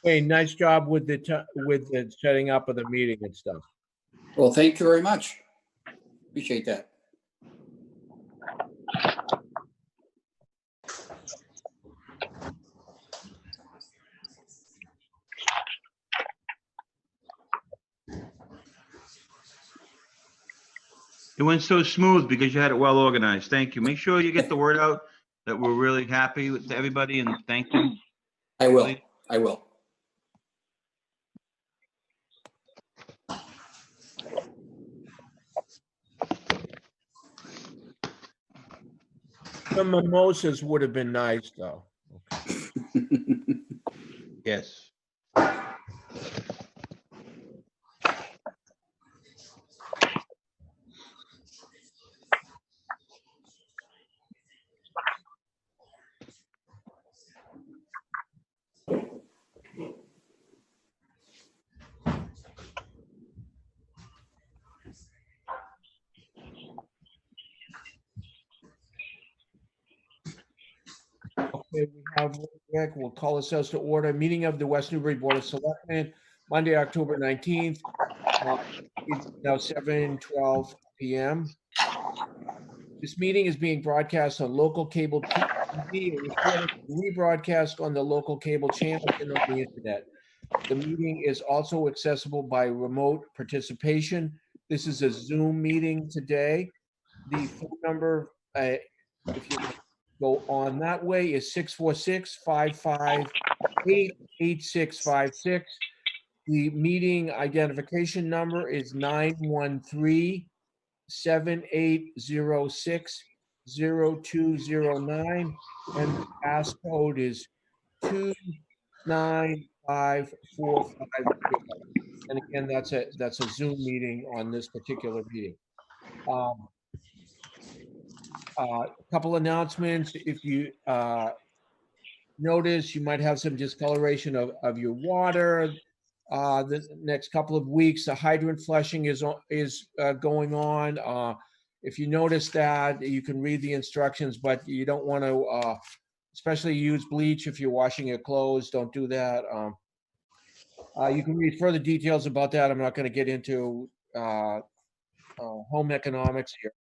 Hey, nice job with with the setting up of the meeting and stuff. Well, thank you very much. Appreciate that. It went so smooth because you had it well organized. Thank you. Make sure you get the word out that we're really happy with everybody and thank you. I will. I will. The mimosas would have been nice, though. Yes. Okay, we have Rick. We'll call this as to order. Meeting of the West Newbury Board of Selectmen, Monday, October 19th. It's now 7:12 p.m. This meeting is being broadcast on local cable TV and recorded and rebroadcast on the local cable channels and on the internet. The meeting is also accessible by remote participation. This is a Zoom meeting today. The phone number, if you go on that way, is 646-558-8656. The meeting identification number is 913-7806-0209, and the passcode is 295450. And again, that's a Zoom meeting on this particular meeting. A couple announcements. If you notice, you might have some discoloration of your water. The next couple of weeks, the hydrant flushing is going on. If you notice that, you can read the instructions, but you don't want to, especially use bleach if you're washing your clothes. Don't do that. You can read further details about that. I'm not going to get into home economics here.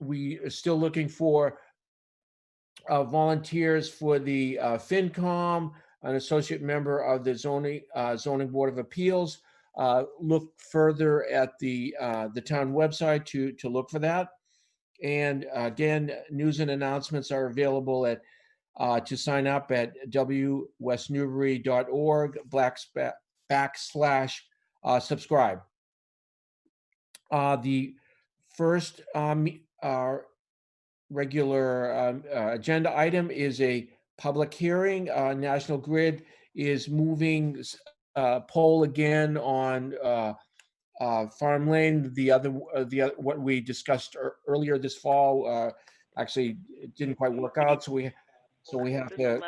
We are still looking for volunteers for the FinCom, an associate member of the zoning board of appeals. Look further at the town website to look for that. And again, news and announcements are available at to sign up at www.org/subscribe. The first regular agenda item is a public hearing. National Grid is moving pole again on Farm Lane. The other what we discussed earlier this fall actually it didn't quite work out, so we have to.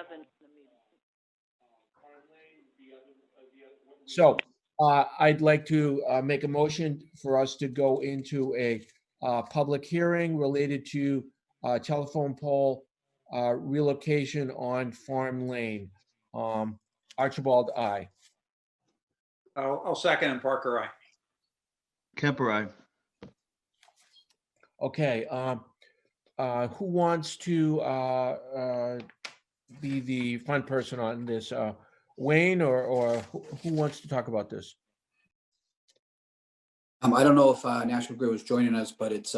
So I'd like to make a motion for us to go into a public hearing related to telephone pole relocation on Farm Lane. Archibald, aye. I'll second, and Parker, aye. Kemper, aye. Okay. Who wants to be the fun person on this? Wayne or who wants to talk about this? I don't know if National Grid was joining us, but it's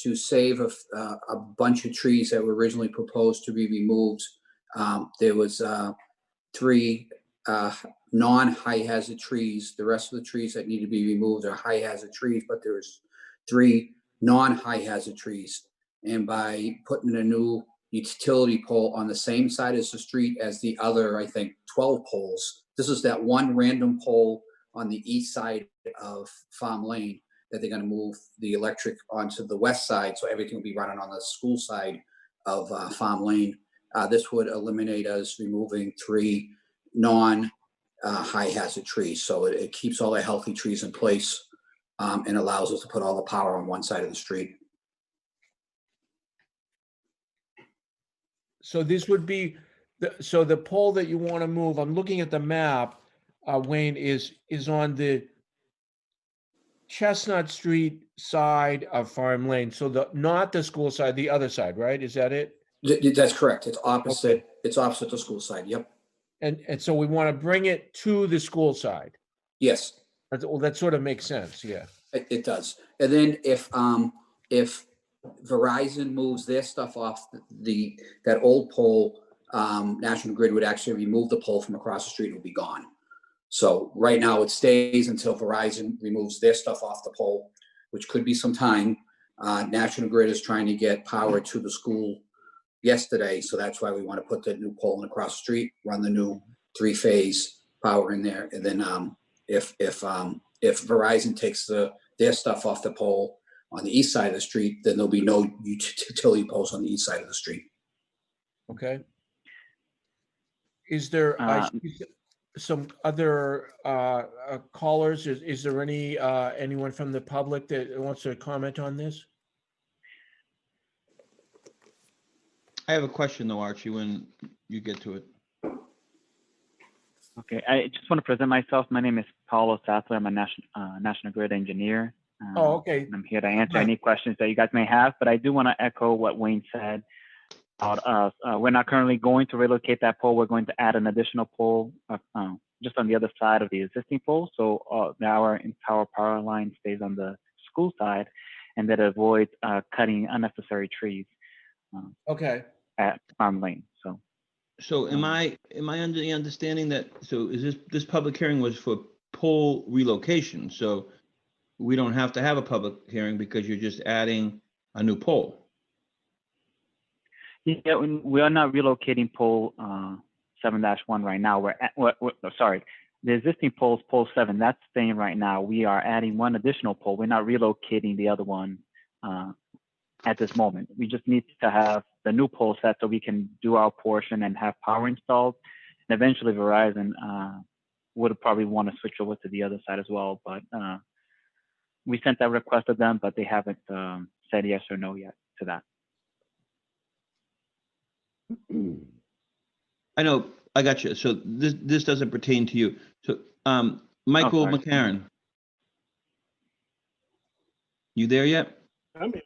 to save a bunch of trees that were originally proposed to be removed. There was 3 non-high hazard trees. The rest of the trees that need to be removed are high hazard trees, but there's 3 non-high hazard trees. And by putting a new utility pole on the same side as the street as the other, I think 12 poles. This is that one random pole on the east side of Farm Lane that they're going to move the electric onto the west side, so everything will be running on the school side of Farm Lane. This would eliminate us removing 3 non-high hazard trees, so it keeps all the healthy trees in place and allows us to put all the power on one side of the street. So this would be So the pole that you want to move, I'm looking at the map, Wayne, is on the Chestnut Street side of Farm Lane. So not the school side, the other side, right? Is that it? That's correct. It's opposite, it's opposite the school side. Yep. And so we want to bring it to the school side. Yes, Well, that sort of makes sense, yeah. it does. And then if Verizon moves their stuff off that old pole, National Grid would actually remove the pole from across the street. It will be gone. So right now it stays until Verizon removes their stuff off the pole, which could be some time. National Grid is trying to get power to the school yesterday, so that's why we want to put the new pole in across the street, run the new 3-phase power in there, and then if Verizon takes their stuff off the pole on the east side of the street, then there'll be no utility poles on the east side of the street. Okay. Is there some other callers? Is there anyone from the public that wants to comment on this? I have a question though, Archie, when you get to it. Okay, I just want to present myself. My name is Paulo Sattler. I'm a National Grid engineer. Oh, okay. I'm here to answer Right. any questions that you guys may have, but I do want to echo what Wayne said about us. We're not currently going to relocate that pole. We're going to add an additional pole just on the other side of the existing pole. So our entire power line stays on the school side, and that avoids cutting unnecessary trees Okay. at Farm Lane. So am I under the understanding that, so is this public hearing was for pole relocation? So we don't have to have a public hearing because you're just adding a new pole? Yeah, we are not relocating pole 7-1 right now. Sorry, the existing pole is pole 7. That's staying right now. We are adding one additional pole. We're not relocating the other one at this moment. We just need to have the new pole set so we can do our portion and have power installed. And eventually Verizon would probably want to switch over to the other side as well. But we sent that request to them, but they haven't said yes or no yet to that. I know, I got you. So this doesn't pertain to you. So Michael sorry. McCarron. You there yet? I'm here.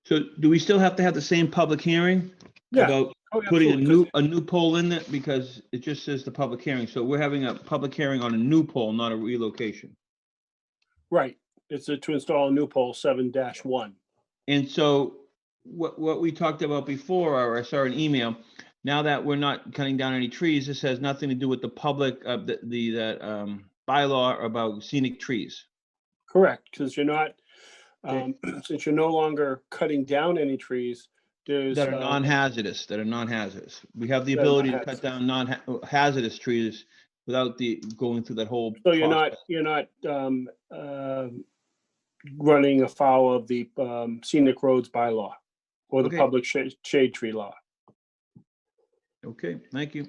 So do we still have to have the same public hearing? Yeah. About Oh, putting absolutely, 'cause a new pole in it, because it just says the public hearing. So we're having a public hearing on a new pole, not a relocation. Right, it's to install a new pole 7-1. And so what we talked about before, or I saw an email, now that we're not cutting down any trees, this has nothing to do with the public, that bylaw about scenic trees. Correct, because you're not, Okay. since you're no longer cutting down any trees, there's. That are non-hazardous, We have the That are ability to cut down non-hazardous trees without going through that whole. So you're process. not running afoul of the scenic roads bylaw or the Okay. public shade tree law. Okay, thank you.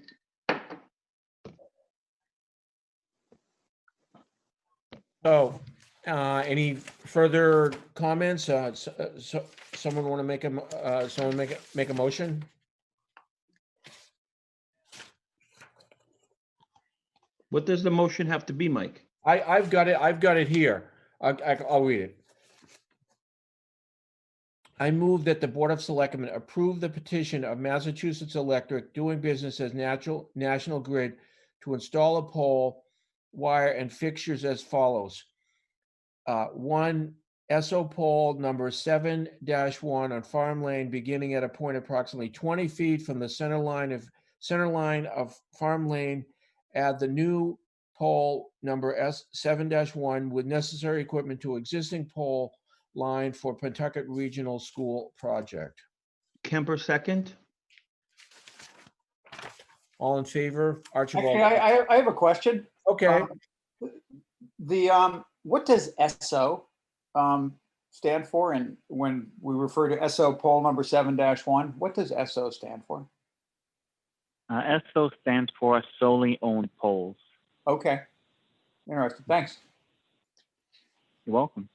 So, any further comments? So someone want to make a motion? What does the motion have to be, Mike? I've got it here. I'll read it. I move that the Board of Selectmen approve the petition of Massachusetts Electric doing business as National Grid to install a pole, wire, and fixtures as follows. One, SO pole number 7-1 on Farm Lane, beginning at a point approximately 20 feet from the center line of Farm Lane. Add the new pole number S7-1 with necessary equipment to existing pole line for Pentucket Regional School project. Kemper, second? All in favor? Archibald? Actually, I have a question. Okay. What does SO stand for? And when we refer to SO poll number 7-1, what does SO stand for? SO stands for solely owned poles. Okay. Interesting. Thanks. You're welcome.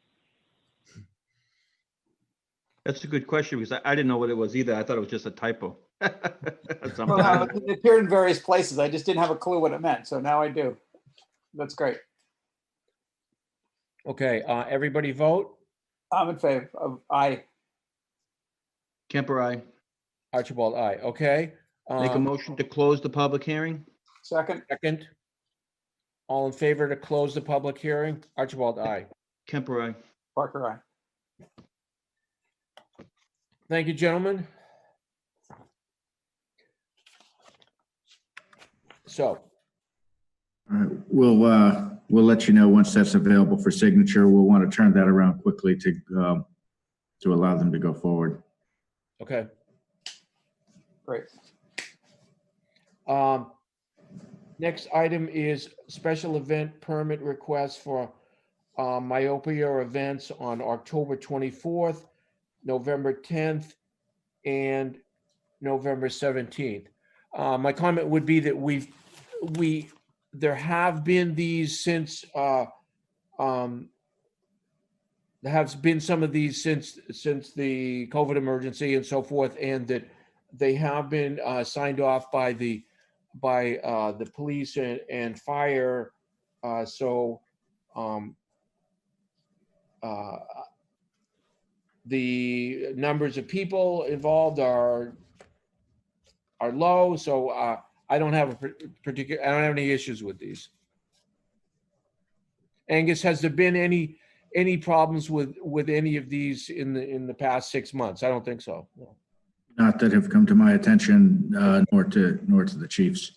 That's a good question because I didn't know what it was either. I thought it was just a typo. Well, no, it appeared in various places. I just didn't have a clue what it meant. So now I do. That's great. Okay, everybody vote. I'm in favor of aye. Kemper, I Archibald, aye. Okay. make a motion to close the public hearing. Second, Second. All in favor to close the public hearing? Archibald, aye. Kemper, I. Parker, aye. Thank you, gentlemen. So, All right, we'll let you know once that's available for signature. We'll want to turn that around quickly to allow them to go forward. okay. Great. Next item is special event permit request for Myopia events on October 24th, November 10th, and November 17th. My comment would be that there have been these since, there have been some of these since the COVID emergency and so forth, and that they have been signed off by the police and fire. So the numbers of people involved are low. So I don't have I don't have any issues with these. Angus, has there been any problems with any of these in the past 6 months? I don't think so. No. Not that have come to my attention, nor to the chiefs.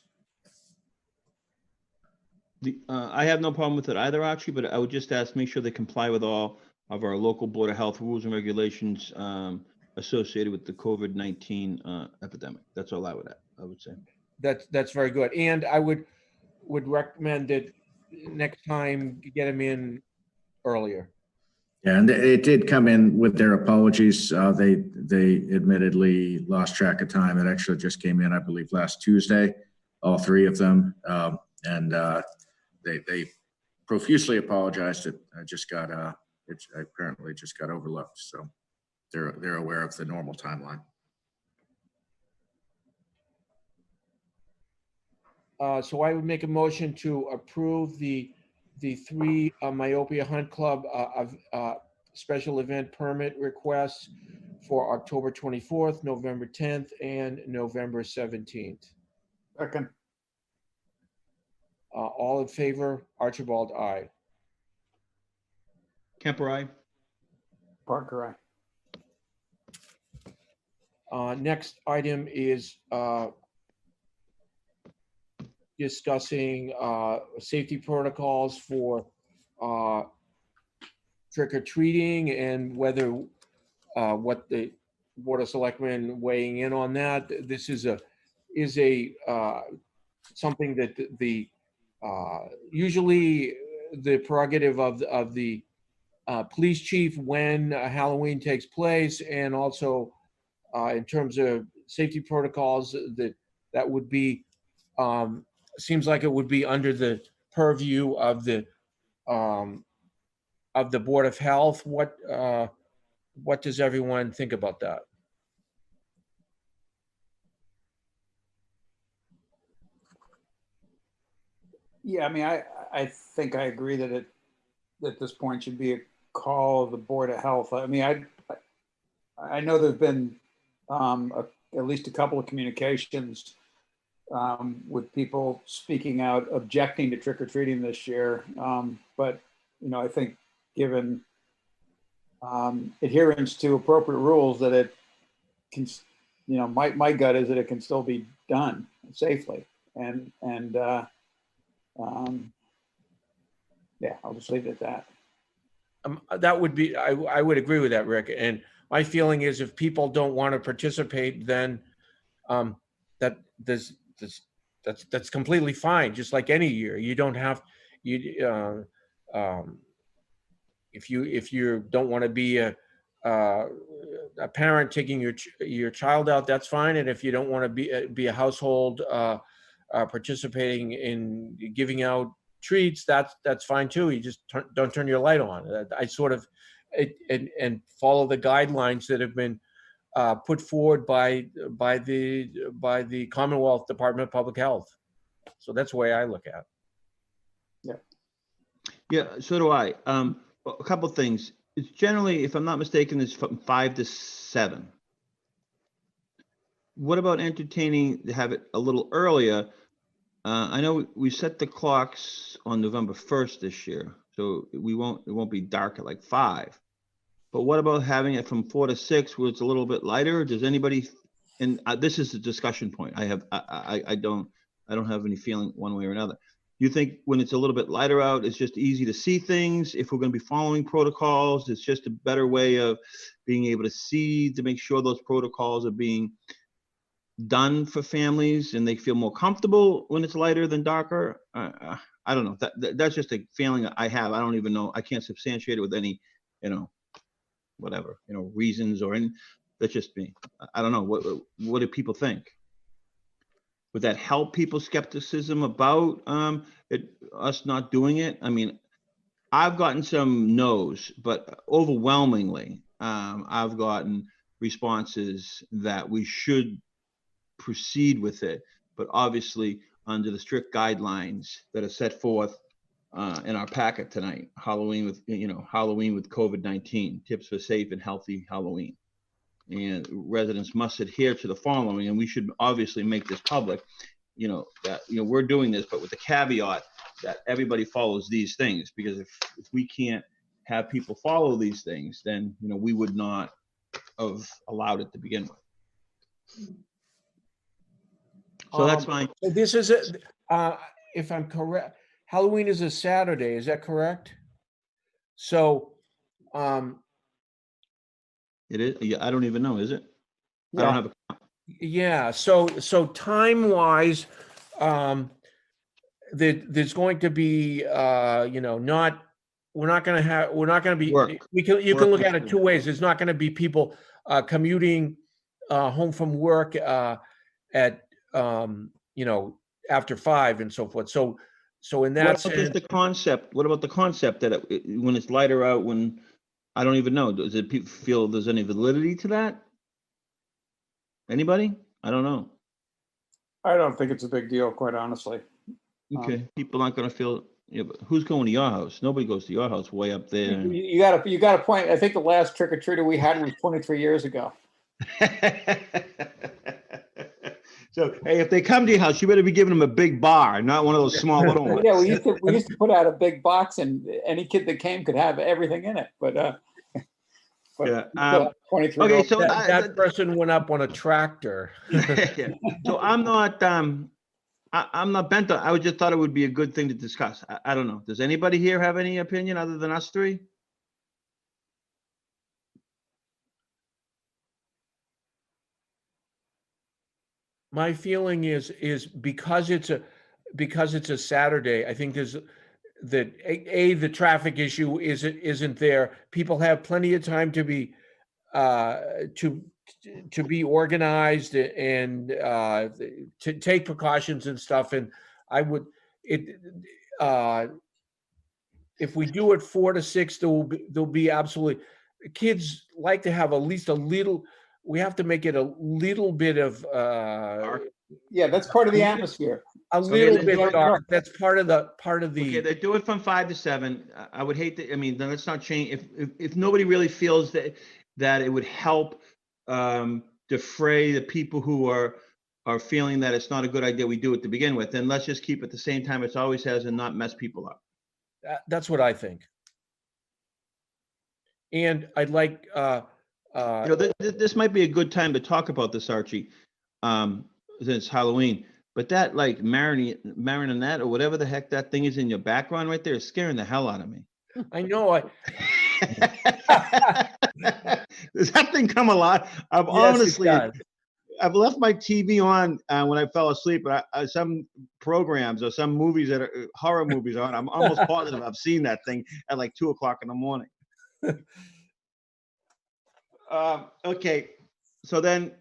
I have no problem with it either, Archie, but I would just ask, make sure they comply with all of our local Board of Health rules and regulations associated with the COVID-19 epidemic. That's all I would say. That's very good. And I would recommend that next time you get them in earlier. Yeah, and it did come in with their apologies. They admittedly lost track of time. It actually just came in, I believe, last Tuesday, all three of them. And they profusely apologized. It apparently just got overlooked. So they're aware of the normal timeline. So I would make a motion to approve the three Myopia Hunt Club special event permit requests for October 24th, November 10th, and November 17th. Second, All in favor? Archibald, aye. Kemper, I. Parker, aye. Next item is discussing safety protocols for trick or treating and whether what the Board of Selectmen weighing in on that. This is something that the usually the prerogative of the police chief when Halloween takes place, and also in terms of safety protocols that would be seems like it would be under the purview of the Board of Health. What does everyone think about that? Yeah, I mean, I think I agree that it at this point should be a call of the Board of Health. I mean, I know there've been at least a couple of communications with people speaking out, objecting to trick or treating this year. But I think given adherence to appropriate rules, that it can, my gut is that it can still be done safely. And yeah, I'll just leave it at that. That would be, I would agree with that, Rick. And my feeling is if people don't want to participate, then that's completely fine. Just like any year, you don't have if you don't want to be a parent taking your child out, that's fine. And if you don't want to be a household participating in giving out treats, that's fine too. You just don't turn your light on. I sort of and follow the guidelines that have been put forward by the Commonwealth Department of Public Health. So that's the way I look at it. Yeah, so do I. A couple things. It's generally, if I'm not mistaken, it's from 5 to 7. What about entertaining to have it a little earlier? I know we set the clocks on November 1st this year, so it won't be dark at like 5. But what about having it from 4 to 6 where it's a little bit lighter? Does anybody, and this is a discussion point. I don't have any feeling one way or another. You think when it's a little bit lighter out, it's just easy to see things? If we're going to be following protocols, it's just a better way of being able to see, to make sure those protocols are being done for families and they feel more comfortable when it's lighter than darker. I don't know. That's just a feeling I have. I don't even know. I can't substantiate it with any, whatever, reasons or any. That's just me. I don't know. What do people think? Would that help people's skepticism about us not doing it? I mean, I've gotten some no's, but overwhelmingly, I've gotten responses that we should proceed with it, but obviously under the strict guidelines that are set forth in our packet tonight. Halloween with COVID-19 tips for safe and healthy Halloween. And residents must adhere to the following, and we should obviously make this public, that, we're doing this, but with the caveat that everybody follows these things, because if we can't have people follow these things, then, we would not have allowed it to begin with. So that's fine. So this is if I'm correct, Halloween is a Saturday, is that correct? So, It is. Yeah, I don't even know. Is it? I Yeah. don't have a. yeah, so time wise, there's going to be, we're not going to be, Work. you can Work look with at it two ways. There's not going to be people commuting home from work at, after 5 and so forth. So in that What about sense, just the concept? What about the concept that when it's lighter out, when I don't even know, does it people feel there's any validity to that? Anybody? I don't know. I don't think it's a big deal, quite honestly. Okay, people aren't going to feel. Yeah, but who's going to your house? Nobody goes to your house way up there. You got a point. I think the last trick or treater we had was 23 years ago. So, hey, if they come to your house, you better be giving them a big bar, not one of those small little ones. Yeah, we used to put out a big box, and any kid that came could have everything in it. But Yeah. 23. Okay, so that person went up on a tractor. yeah. So I'm not bent on. I just thought it would be a good thing to discuss. I don't know. Does anybody here have any opinion other than us three? My feeling is because it's a Saturday, I think there's that the traffic issue isn't there. People have plenty of time to be to be organized and to take precautions and stuff. And I would if we do it 4 to 6, there'll be absolutely, kids like to have at least a little. We have to make it a little bit of Yeah, that's part of the atmosphere. a little then bit do it- dark. That's part of the Okay, they do it from 5 to 7. I would hate to. I mean, then let's not change. If nobody really feels that it would help defray the people who are feeling that it's not a good idea we do it to begin with, then let's just keep it the same time it's always has and not mess people up. That's what I think. And I'd like This might be a good time to talk about this, Archie, since it's Halloween. But that like marionette or whatever the heck that thing is in your background right there is scaring the hell out of me. I know Does that thing come alive? I've left my TV on when I fell asleep, but some programs or some movies that are horror movies on, I'm almost positive I've seen that thing at like 2 o'clock in the morning. Okay. So then,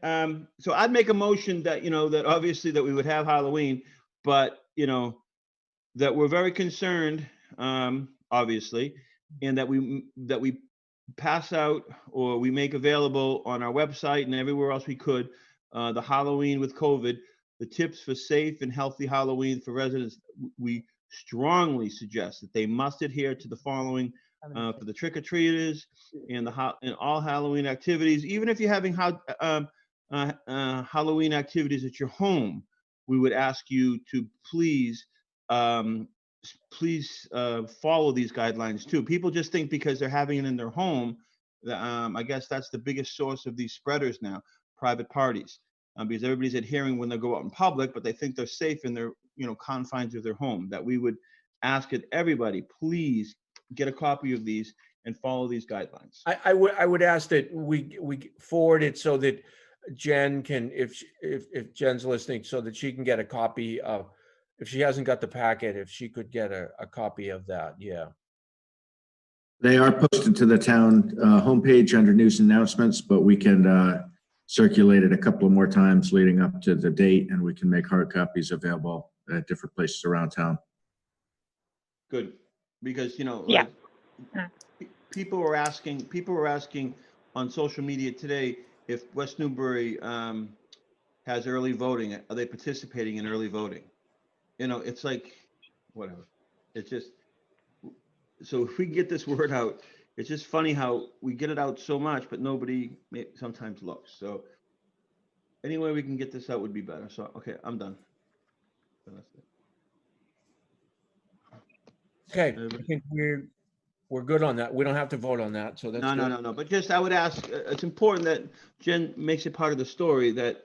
so I'd make a motion that, that obviously that we would have Halloween, but, that we're very concerned, obviously, and that we pass out or we make available on our website and everywhere else we could, the Halloween with COVID, the tips for safe and healthy Halloween for residents. We strongly suggest that they must adhere to the following for the trick-or-treaters and and all Halloween activities. Even if you're having Halloween activities at your home, we would ask you to please follow these guidelines too. People just think because they're having it in their home, I guess that's the biggest source of these spreaders now, private parties, because everybody's adhering when they go out in public, but they think they're safe in their confines of their home. That we would ask it, everybody, please get a copy of these and follow these guidelines. I would ask that we forward it so that Jen can, if Jen's listening, so that she can get a copy of, if she hasn't got the packet, if she could get a copy of that. Yeah. They are posted to the town homepage under news and announcements, but we can circulate it a couple of more times leading up to the date, and we can make hard copies available at different places around town. Good, because Yeah. people were asking on social media today if West Newbury has early voting. Are they participating in early voting? It's like, whatever. It's just, so if we get this word out, it's just funny how we get it out so much, but nobody sometimes looks. So any way we can get this out would be better. So, okay, I'm done. So that's it. Okay, I think we're good on that. We don't have to vote on that, so that's good. No. But just, I would ask, it's important that Jen makes it part of the story that,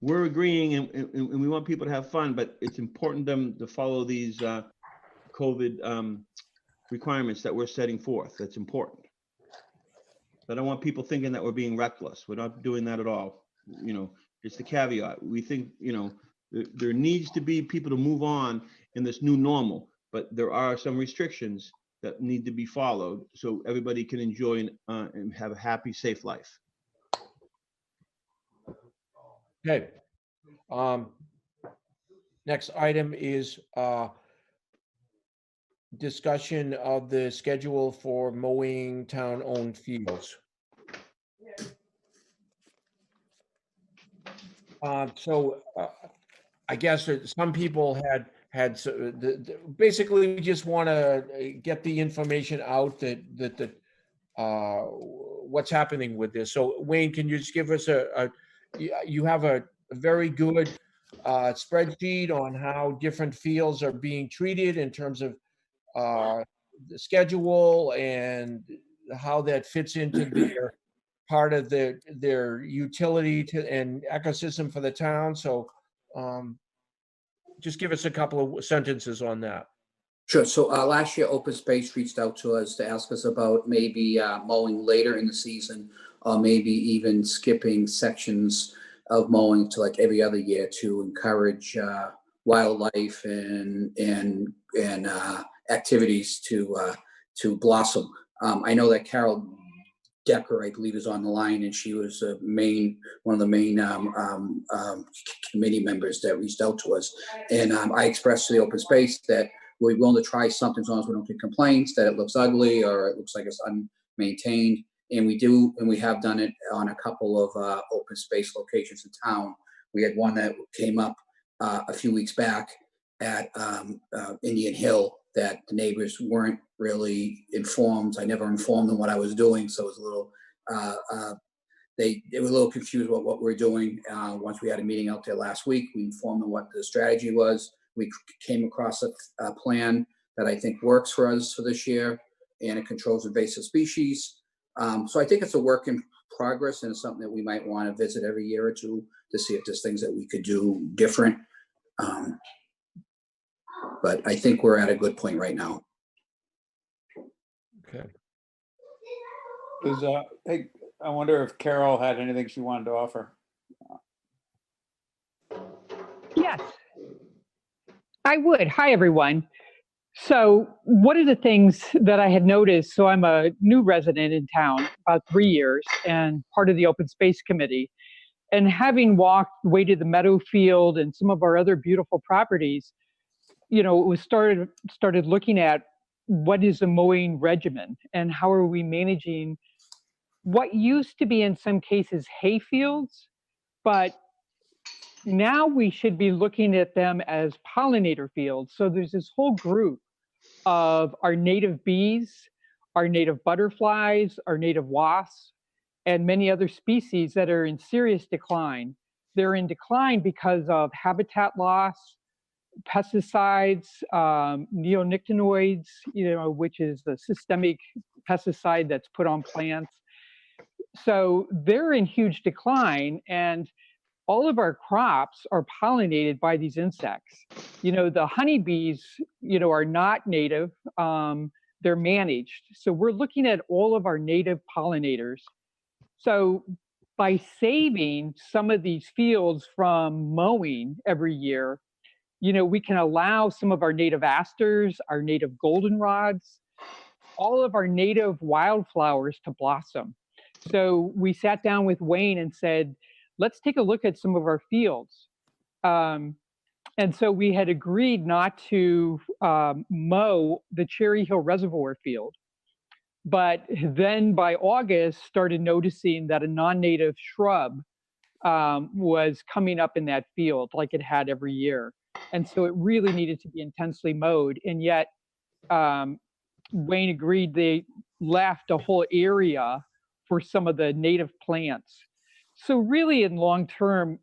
we're agreeing and we want people to have fun, but it's important them to follow these COVID requirements that we're setting forth. That's important. I don't want people thinking that we're being reckless. We're not doing that at all. It's the caveat. We think, there needs to be people to move on in this new normal, but there are some restrictions that need to be followed so everybody can enjoy and have a happy, safe life. Okay. Next item is discussion of the schedule for mowing town-owned fields. I guess some people had basically we just want to get the information out that what's happening with this. So Wayne, can you just give us you have a very good spreadsheet on how different fields are being treated in terms of the schedule and how that fits into their part of their utility and ecosystem for the town. So just give us a couple of sentences on that. Sure. So last year, Open Space reached out to us to ask us about maybe mowing later in the season, or maybe even skipping sections of mowing to like every other year to encourage wildlife and activities to blossom. I know that Carol Decker, I believe, is on the line, and she was one of the main committee members that reached out to us. And I expressed to the Open Space that we're willing to try something as long as we don't get complaints that it looks ugly or it looks like it's unmaintained. And we have done it on a couple of open space locations in town. We had one that came up a few weeks back at Indian Hill that the neighbors weren't really informed. I never informed them what I was doing, so it was a little they were a little confused about what we're doing. Once we had a meeting out there last week, we informed them what the strategy was. We came across a plan that I think works for us for this year, and it controls invasive species. So I think it's a work in progress, and it's something that we might want to visit every year or two to see if there's things that we could do different. But I think we're at a good point right now. Okay. Hey, I wonder if Carol had anything she wanted to offer. Yes, I would. Hi, everyone. So one of the things that I had noticed, so I'm a new resident in town, about 3 years, and part of the Open Space Committee. And having waded the meadow field and some of our other beautiful properties, it was started looking at what is the mowing regimen and how are we managing what used to be in some cases hay fields, but now we should be looking at them as pollinator fields. So there's this whole group of our native bees, our native butterflies, our native wasps, and many other species that are in serious decline. They're in decline because of habitat loss, pesticides, neonicotinoids, which is the systemic pesticide that's put on plants. So they're in huge decline, and all of our crops are pollinated by these insects. The honeybees, are not native. They're managed. So we're looking at all of our native pollinators. So by saving some of these fields from mowing every year, we can allow some of our native asters, our native goldenrods, all of our native wildflowers to blossom. So we sat down with Wayne and said, let's take a look at some of our fields. And so we had agreed not to mow the Cherry Hill Reservoir field. But then by August, started noticing that a non-native shrub was coming up in that field like it had every year. And so it really needed to be intensely mowed. And yet Wayne agreed they left a whole area for some of the native plants. So really in long term,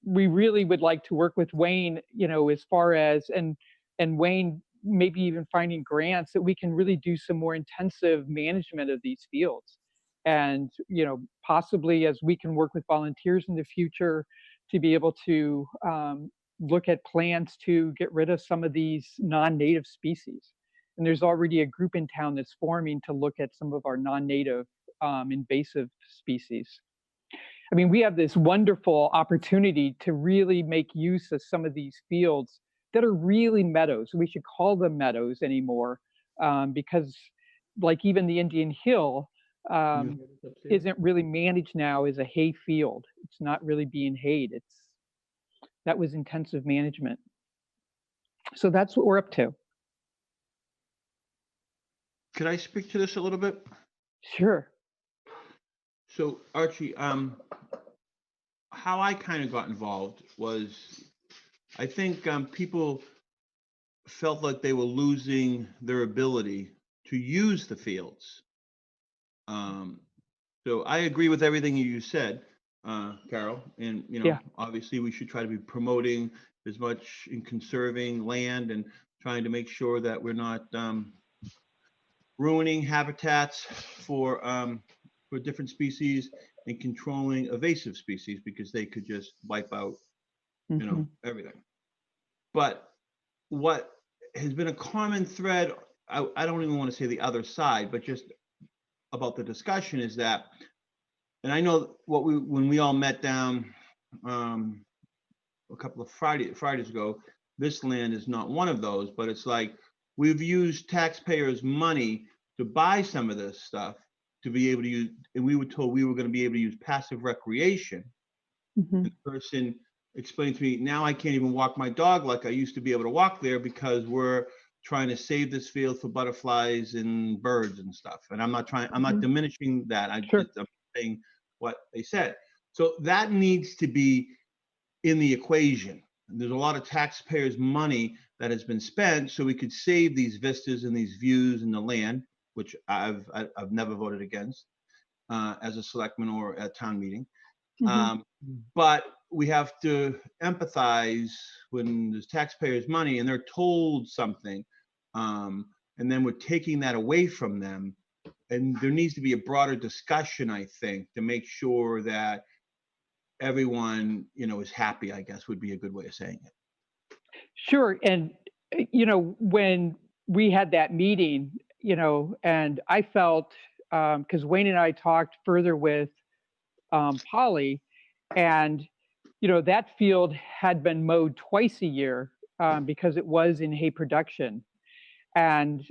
we really would like to work with Wayne, as far as, and Wayne maybe even finding grants that we can really do some more intensive management of these fields. And, possibly as we can work with volunteers in the future to be able to look at plans to get rid of some of these non-native species. And there's already a group in town that's forming to look at some of our non-native invasive species. I mean, we have this wonderful opportunity to really make use of some of these fields that are really meadows. We should call them meadows anymore, because like even the Indian Hill isn't really managed now as a hay field. It's not really being hayed. That was intensive management. So that's what we're up to. Could I speak to this a little bit? Sure. So Archie, how I kind of got involved was, I think people felt like they were losing their ability to use the fields. So I agree with everything you said, Carol, and Yeah. obviously we should try to be promoting as much in conserving land and trying to make sure that we're not ruining habitats for different species and controlling invasive species, because they could just wipe out everything. But what has been a common thread, I don't even want to say the other side, but just about the discussion is that, and I know when we all met down a couple of Fridays ago, this land is not one of those, but it's like we've used taxpayers' money to buy some of this stuff to be able to use, and we were told we were going to be able to use passive recreation. The person explained to me, now I can't even walk my dog like I used to be able to walk there because we're trying to save this field for butterflies and birds and stuff. And I'm not diminishing that. I'm saying what they said. So that needs to be in the equation. There's a lot of taxpayers' money that has been spent so we could save these vistas and these views in the land, which I've never voted against as a selectman or at town meeting. But we have to empathize when there's taxpayers' money and they're told something, and then we're taking that away from them. And there needs to be a broader discussion, I think, to make sure that everyone, is happy, I guess would be a good way of saying it. Sure. And, when we had that meeting, and I felt, because Wayne and I talked further with Polly, and, that field had been mowed twice a year because it was in hay production. And,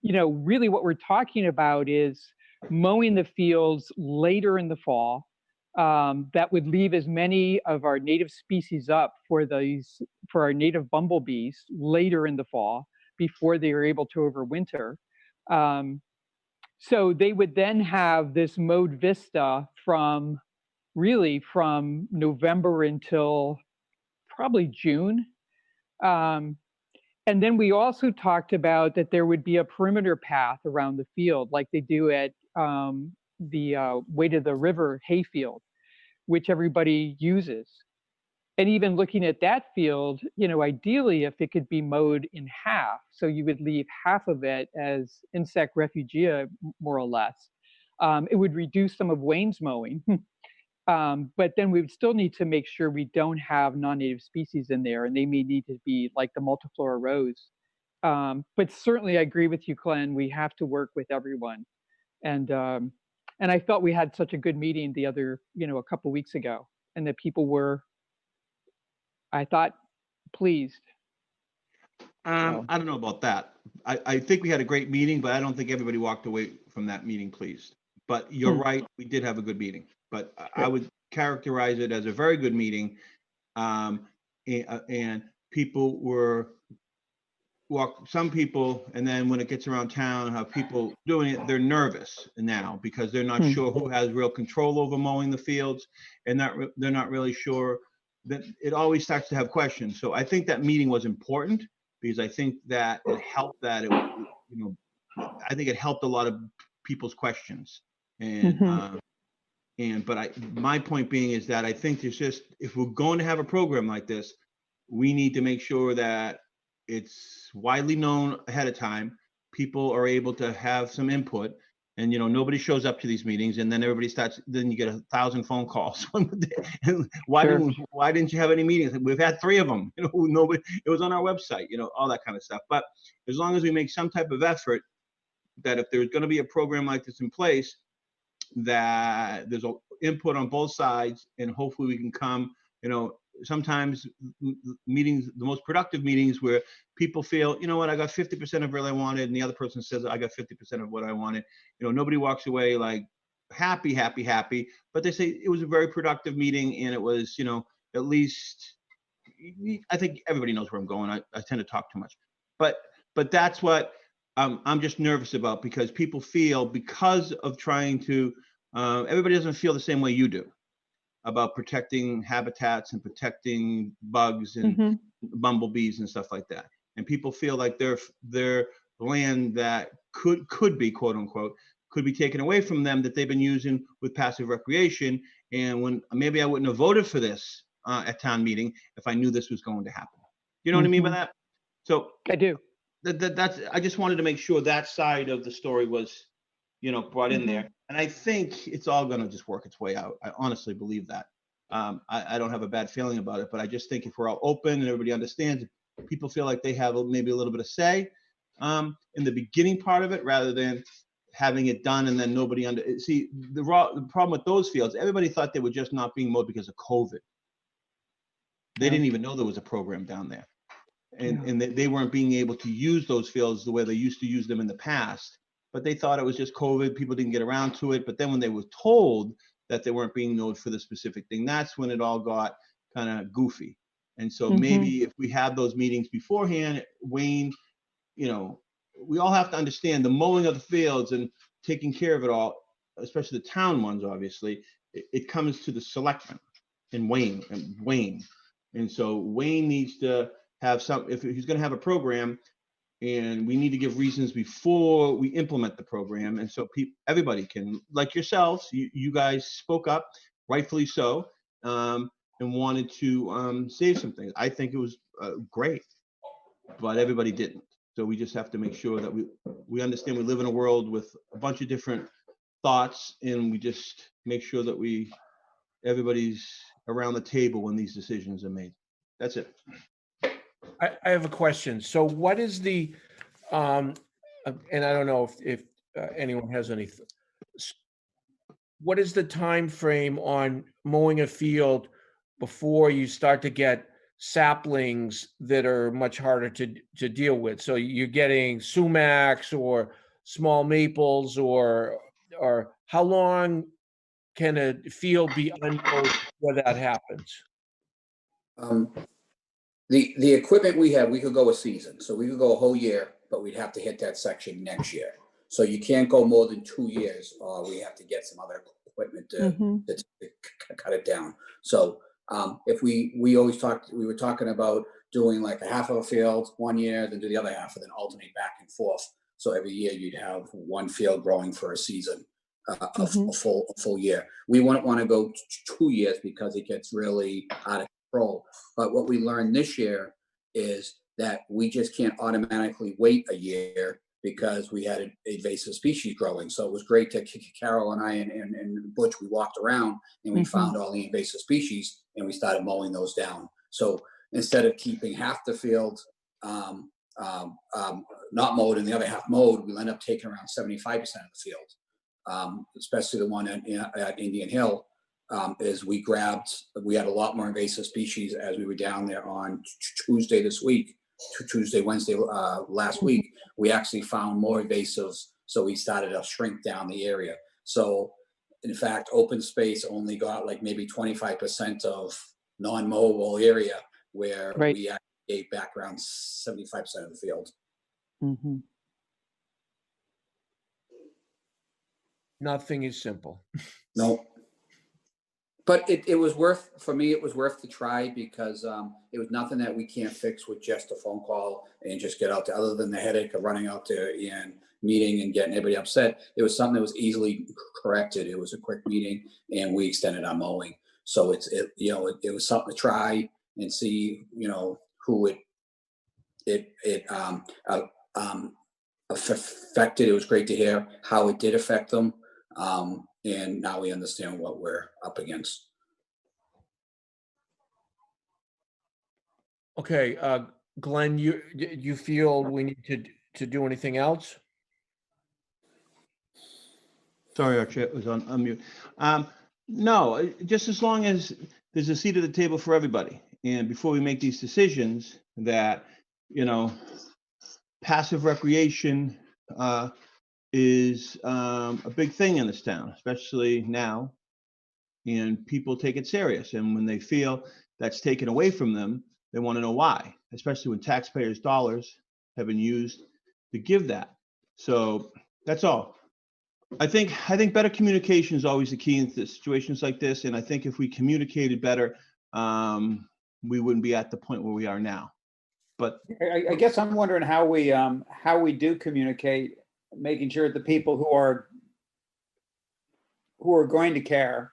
really what we're talking about is mowing the fields later in the fall. That would leave as many of our native species up for our native bumblebees later in the fall, before they are able to overwinter. So they would then have this mowed vista from November until probably June. And then we also talked about that there would be a perimeter path around the field like they do at the way to the river hayfield, which everybody uses. And even looking at that field, ideally, if it could be mowed in half, so you would leave half of it as insect refugia, more or less, it would reduce some of Wayne's mowing. But then we would still need to make sure we don't have non-native species in there, and they may need to be like the multiflora rose. But certainly, I agree with you, Glenn. We have to work with everyone, and I felt we had such a good meeting a couple weeks ago, and that people were, I thought, pleased. I don't know about that. I think we had a great meeting, but I don't think everybody walked away from that meeting pleased. But you're right, we did have a good meeting. But I would characterize it as a very good meeting. And people were, some people, and then when it gets around town, how people doing it, they're nervous now because they're not sure who has real control over mowing the fields, and they're not really sure. That it always starts to have questions. So I think that meeting was important because I think that it helped I think it helped a lot of people's questions. And my point being is that I think there's just, if we're going to have a program like this, we need to make sure that it's widely known ahead of time. People are able to have some input, and nobody shows up to these meetings, and then everybody starts. Then you get 1,000 phone calls. Why didn't you have any meetings? We've had 3 of them. Nobody. It was on our website. All that kind of stuff. But as long as we make some type of effort, that if there's going to be a program like this in place, that there's input on both sides, and hopefully we can come. Sometimes meetings, the most productive meetings, where people feel, what, I got 50% of what I wanted, and the other person says I got 50% of what I wanted. Nobody walks away like happy, but they say it was a very productive meeting, and it was, at least, I think everybody knows where I'm going. I tend to talk too much, but that's what I'm just nervous about, because people feel, because of trying to, everybody doesn't feel the same way you do about protecting habitats and protecting bugs and bumblebees and stuff like that. And people feel like their land that could be, quote unquote, could be taken away from them, that they've been using with passive recreation. And when maybe I wouldn't have voted for this at town meeting if I knew this was going to happen. You know what I mean by that? So I do. That's, I just wanted to make sure that side of the story was, brought in there. And I think it's all going to just work its way out. I honestly believe that. I don't have a bad feeling about it, but I just think if we're all open and everybody understands, people feel like they have maybe a little bit of say in the beginning part of it, rather than having it done and then nobody see the problem with those fields. Everybody thought they were just not being mowed because of COVID. They didn't even know there was a program down there, and they weren't being able to use those fields the way they used to use them in the past. But they thought it was just COVID. People didn't get around to it. But then when they were told that they weren't being mowed for the specific thing, that's when it all got kind of goofy. And so maybe if we have those meetings beforehand, Wayne, we all have to understand the mowing of the fields and taking care of it all, especially the town ones, obviously, it comes to the selectmen and Wayne. And so Wayne needs to have if he's going to have a program, and we need to give reasons before we implement the program. And so everybody can, like yourselves, you guys spoke up, rightfully so, and wanted to save some things. I think it was great, but everybody didn't. So we just have to make sure that we understand we live in a world with a bunch of different thoughts, and we just make sure that everybody's around the table when these decisions are made. That's it. I have a question. So what is the, and I don't know if anyone has any, what is the time frame on mowing a field before you start to get saplings that are much harder to deal with? So you're getting sumacs or small maples, or how long can a field be unmowed before that happens? The equipment we have, we could go a season, so we could go a whole year, but we'd have to hit that section next year. So you can't go more than 2 years, or we have to get some other equipment to cut it down. So if we were talking about doing like a half of a field 1 year, then do the other half, and then alternate back and forth. So every year you'd have one field growing for a season, a full year. We wouldn't want to go 2 years because it gets really out of control. But what we learned this year is that we just can't automatically wait a year because we had an invasive species growing. So it was great to Carol and I and Butch, we walked around and we found all the invasive species and we started mowing those down. So instead of keeping half the field not mowed and the other half mowed, we'll end up taking around 75% of the field, especially the one at Indian Hill. Is we had a lot more invasive species as we were down there on Tuesday this week, Wednesday last week. We actually found more invasives, so we started to shrink down the area. So in fact, open space only got like maybe 25% of non-mowable area, where we actually gave back around 75% of the field. Nothing is simple. No. But it was worth, for me, it was worth the try because it was nothing that we can't fix with just a phone call and just get out there, other than the headache of running out there and meeting and getting everybody upset. It was something that was easily corrected. It was a quick meeting and we extended our mowing. So it was something to try and see, who it affected. It was great to hear how it did affect them. And now we understand what we're up against. Okay, Glenn, you feel we need to do anything else? Sorry, Archie, it was on mute. No, just as long as there's a seat at the table for everybody. And before we make these decisions, that, passive recreation is a big thing in this town, especially now. And people take it serious. And when they feel that's taken away from them, they want to know why, especially when taxpayers' dollars have been used to give that. So that's all. I think better communication is always the key in situations like this. And I think if we communicated better, we wouldn't be at the point where we are now. But I guess I'm wondering how we do communicate, making sure that the people who are going to care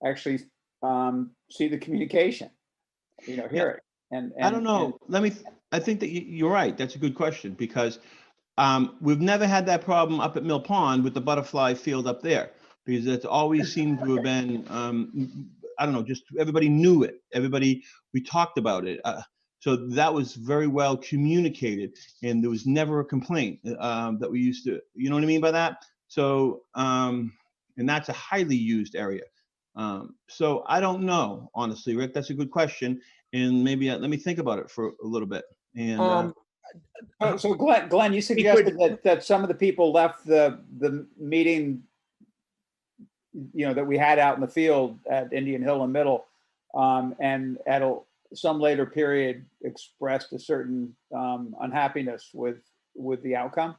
actually see the communication, hear it. And I don't know. I think that you're right. That's a good question, because we've never had that problem up at Mill Pond with the butterfly field up there, because it's always seemed to have been, I don't know, just everybody knew it. We talked about it. So that was very well communicated, and there was never a complaint that we used to, you know what I mean by that? So, and that's a highly used area. So I don't know, honestly, Rick, that's a good question. And maybe let me think about it for a little bit. And so Glenn, you suggested that some of the people left the meeting, that we had out in the field at Indian Hill and Middle, and at some later period expressed a certain unhappiness with the outcome.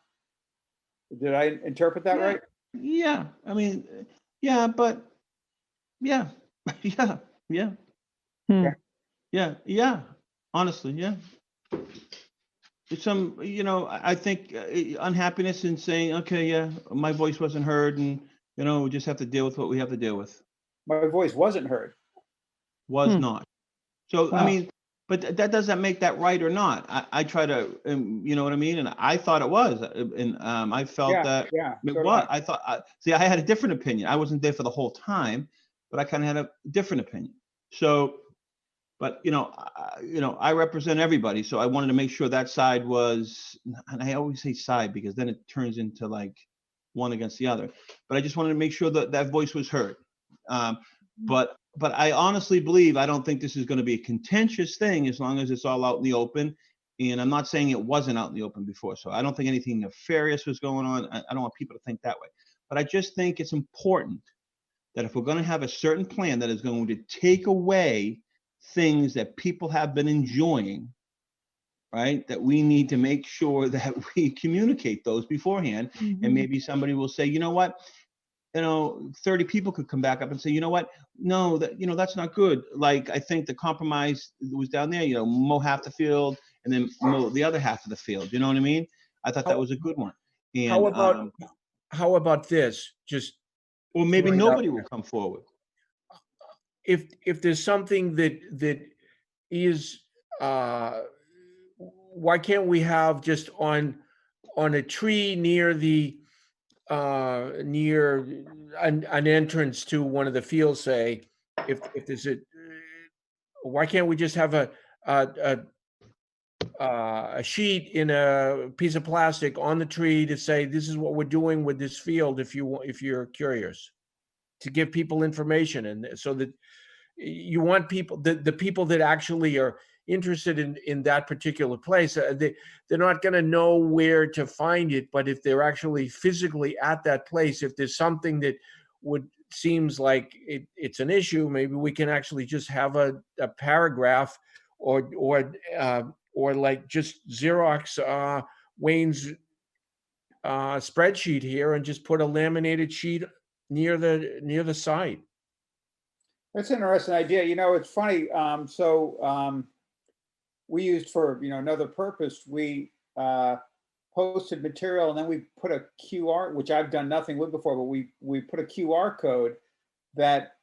Did I interpret that right? Yeah, I mean, yeah, but yeah. Honestly, yeah. It's some, I think unhappiness in saying, okay, yeah, my voice wasn't heard, and we just have to deal with what we have to deal with. My voice wasn't heard. Was not. So, I mean, but that doesn't make that right or not. I try to, you know what I mean? And I thought it was, and I felt that it was. I thought, I had a different opinion. I wasn't there for the whole time, but I kind of had a different opinion. So, but, I represent everybody. So I wanted to make sure that side was, and I always say side because then it turns into like one against the other. But I just wanted to make sure that that voice was heard. But I honestly believe, I don't think this is going to be a contentious thing as long as it's all out in the open. And I'm not saying it wasn't out in the open before. So I don't think anything nefarious was going on. I don't want people to think that way. But I just think it's important that if we're going to have a certain plan that is going to take away things that people have been enjoying right? That we need to make sure that we communicate those beforehand. And maybe somebody will say, you know what, 30 people could come back up and say, you know what, no, that's not good. Like, I think the compromise was down there, mow half the field and then mow the other half of the field. You know what I mean? I thought that was a good one. And How about this? Just, or maybe throwing it out nobody will there. come forward. If there's something that is, why can't we have just on a tree near near an entrance to one of the fields, say, if there's why can't we just have a sheet in a piece of plastic on the tree to say, this is what we're doing with this field, if you're curious, to give people information, and so that you want people, the people that actually are interested in that particular place, they're not going to know where to find it, but if they're actually physically at that place, if there's something that seems like it's an issue, maybe we can actually just have a paragraph or like just Xerox Wayne's spreadsheet here and just put a laminated sheet near the site. That's an interesting idea. It's funny. We used for, another purpose, we posted material and then we put a QR, which I've done nothing with before, but we put a QR code that,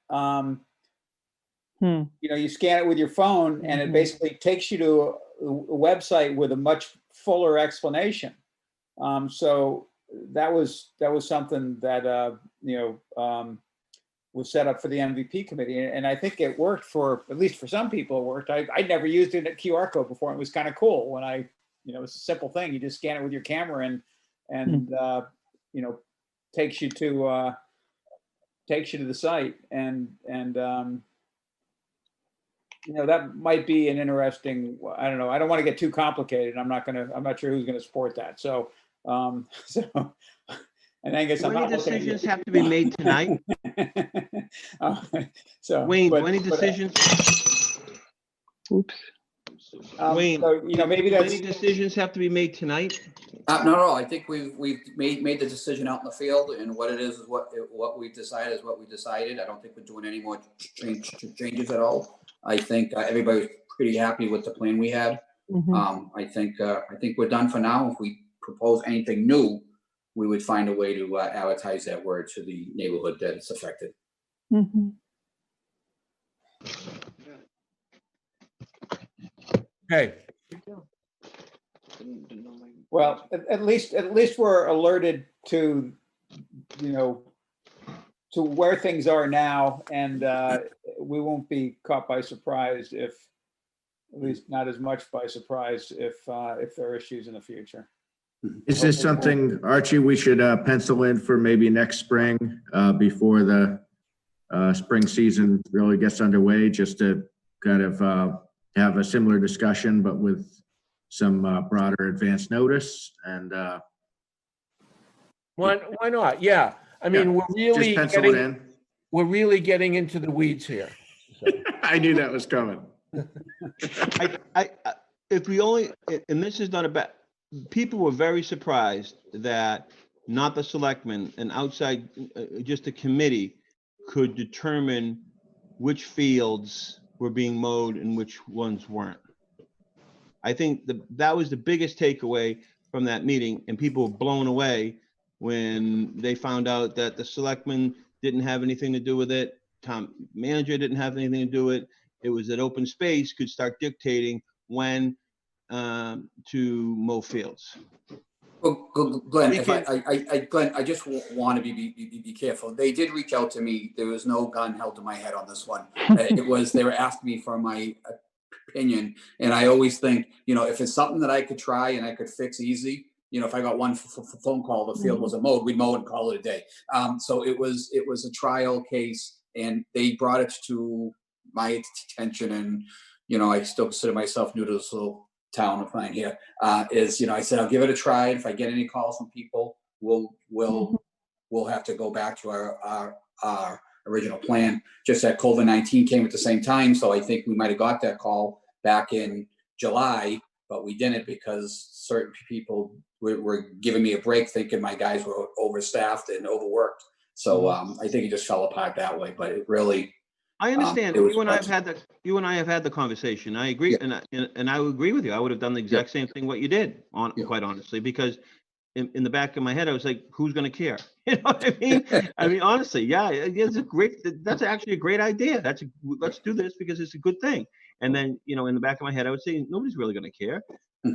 you scan it with your phone and it basically takes you to a website with a much fuller explanation. So that was something that, was set up for the MVP committee. And I think it worked at least for some people it worked. I'd never used it at QR code before. It was kind of cool when it's a simple thing. You just scan it with your camera and takes you to the site. And that might be an interesting, I don't know. I don't want to get too complicated. I'm not sure who's going to support that. So, and I guess Do any decisions have to be made tonight? Wayne, do any decisions? Oops. Wayne, maybe do any decisions have to be made tonight? No. I think we've made the decision out in the field, and what it is what we decided is what we decided. I don't think we're doing any more changes at all. I think everybody's pretty happy with the plan we had. I think we're done for now. If we propose anything new, we would find a way to advertise that word to the neighborhood that it's affected. Okay. Well, at least we're alerted to, to where things are now, and we won't be caught by surprise at least not as much by surprise if there are issues in the future. Is this something, Archie, we should pencil in for maybe next spring before the spring season really gets underway, just to kind of have a similar discussion, but with some broader advance notice? And why not? Yeah. I mean, just pencil it in. We're really getting into the weeds here. So. I knew that was coming. If we only, and this is not a bad, people were very surprised that not the selectmen, and outside, just a committee could determine which fields were being mowed and which ones weren't. I think that was the biggest takeaway from that meeting, and people were blown away when they found out that the selectmen didn't have anything to do with it. Town manager didn't have anything to do with it. It was that open space could start dictating when to mow fields. Well, Glenn, Glenn, I just want to be careful. They did reach out to me. There was no gun held to my head on this one. They were asking me for my opinion, and I always think, if it's something that I could try and I could fix easy, if I got one phone call, the field wasn't mowed, we'd mow it and call it a day. So it was a trial case, and they brought it to my attention, and I still consider myself new to this little town of mine here. I said I'll give it a try. If I get any calls from people, we'll have to go back to our original plan. Just that COVID-19 came at the same time, so I think we might have got that call back in July, but we didn't because certain people were giving me a break, thinking my guys were overstaffed and overworked. So I think it just fell apart that way. But it really, I understand. it was You and I have had the conversation. I agree, Yeah. and I would agree with you. I would have done the exact same thing what you did, Yeah. quite honestly, because in the back of my head, I was like, who's going to care? You know what I mean? I mean, honestly, yeah, that's actually a great idea. Let's do this because it's a good thing. And then, in the back of my head, I would say, nobody's really going to care,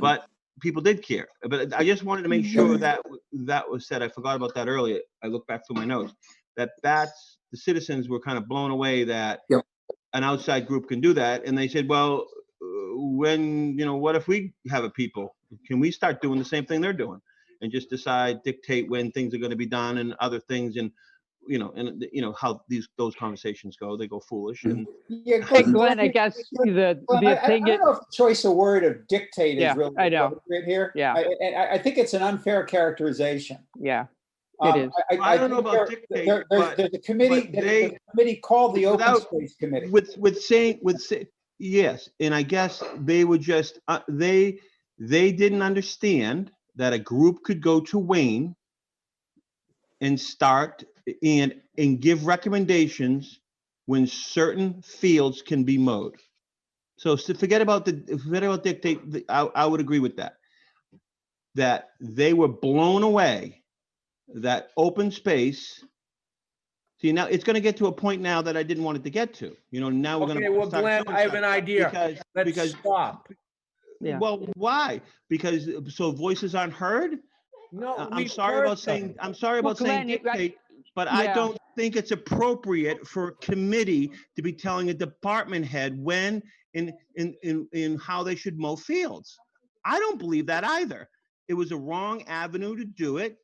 but people did care. But I just wanted to make sure that was said. I forgot about that earlier. I looked back through my notes, that's the citizens were kind of blown away that an outside group can do that. And they said, well, what if we have a people? Can we start doing the same thing they're doing? And just dictate when things are going to be done and other things, and how those conversations go. They go foolish. And Yeah, Hey, Glenn, I guess the I thing don't know if the choice of word of dictate Yeah, is really I know. appropriate here. Yeah. I think it's an unfair characterization. yeah, it is. I don't know think about dictate, but there's a committee, they- there's a committee called the Open without- Space Committee. Yes, and I guess they were just they didn't understand that a group could go to Wayne and start and give recommendations when certain fields can be mowed. So forget about dictate. I would agree with that. That they were blown away that open space. See, now it's going to get to a point now that I didn't want it to get to. Now we're going Okay, to well, start Glenn, doing I have an stuff idea. Let's stop. Yeah. Well, why? Because so voices aren't heard. No, I'm we've sorry heard about them. saying. I'm sorry about saying Glenn, dictate, but I yeah. don't think it's appropriate for a committee to be telling a department head when in how they should mow fields. I don't believe that either. It was a wrong avenue to do it,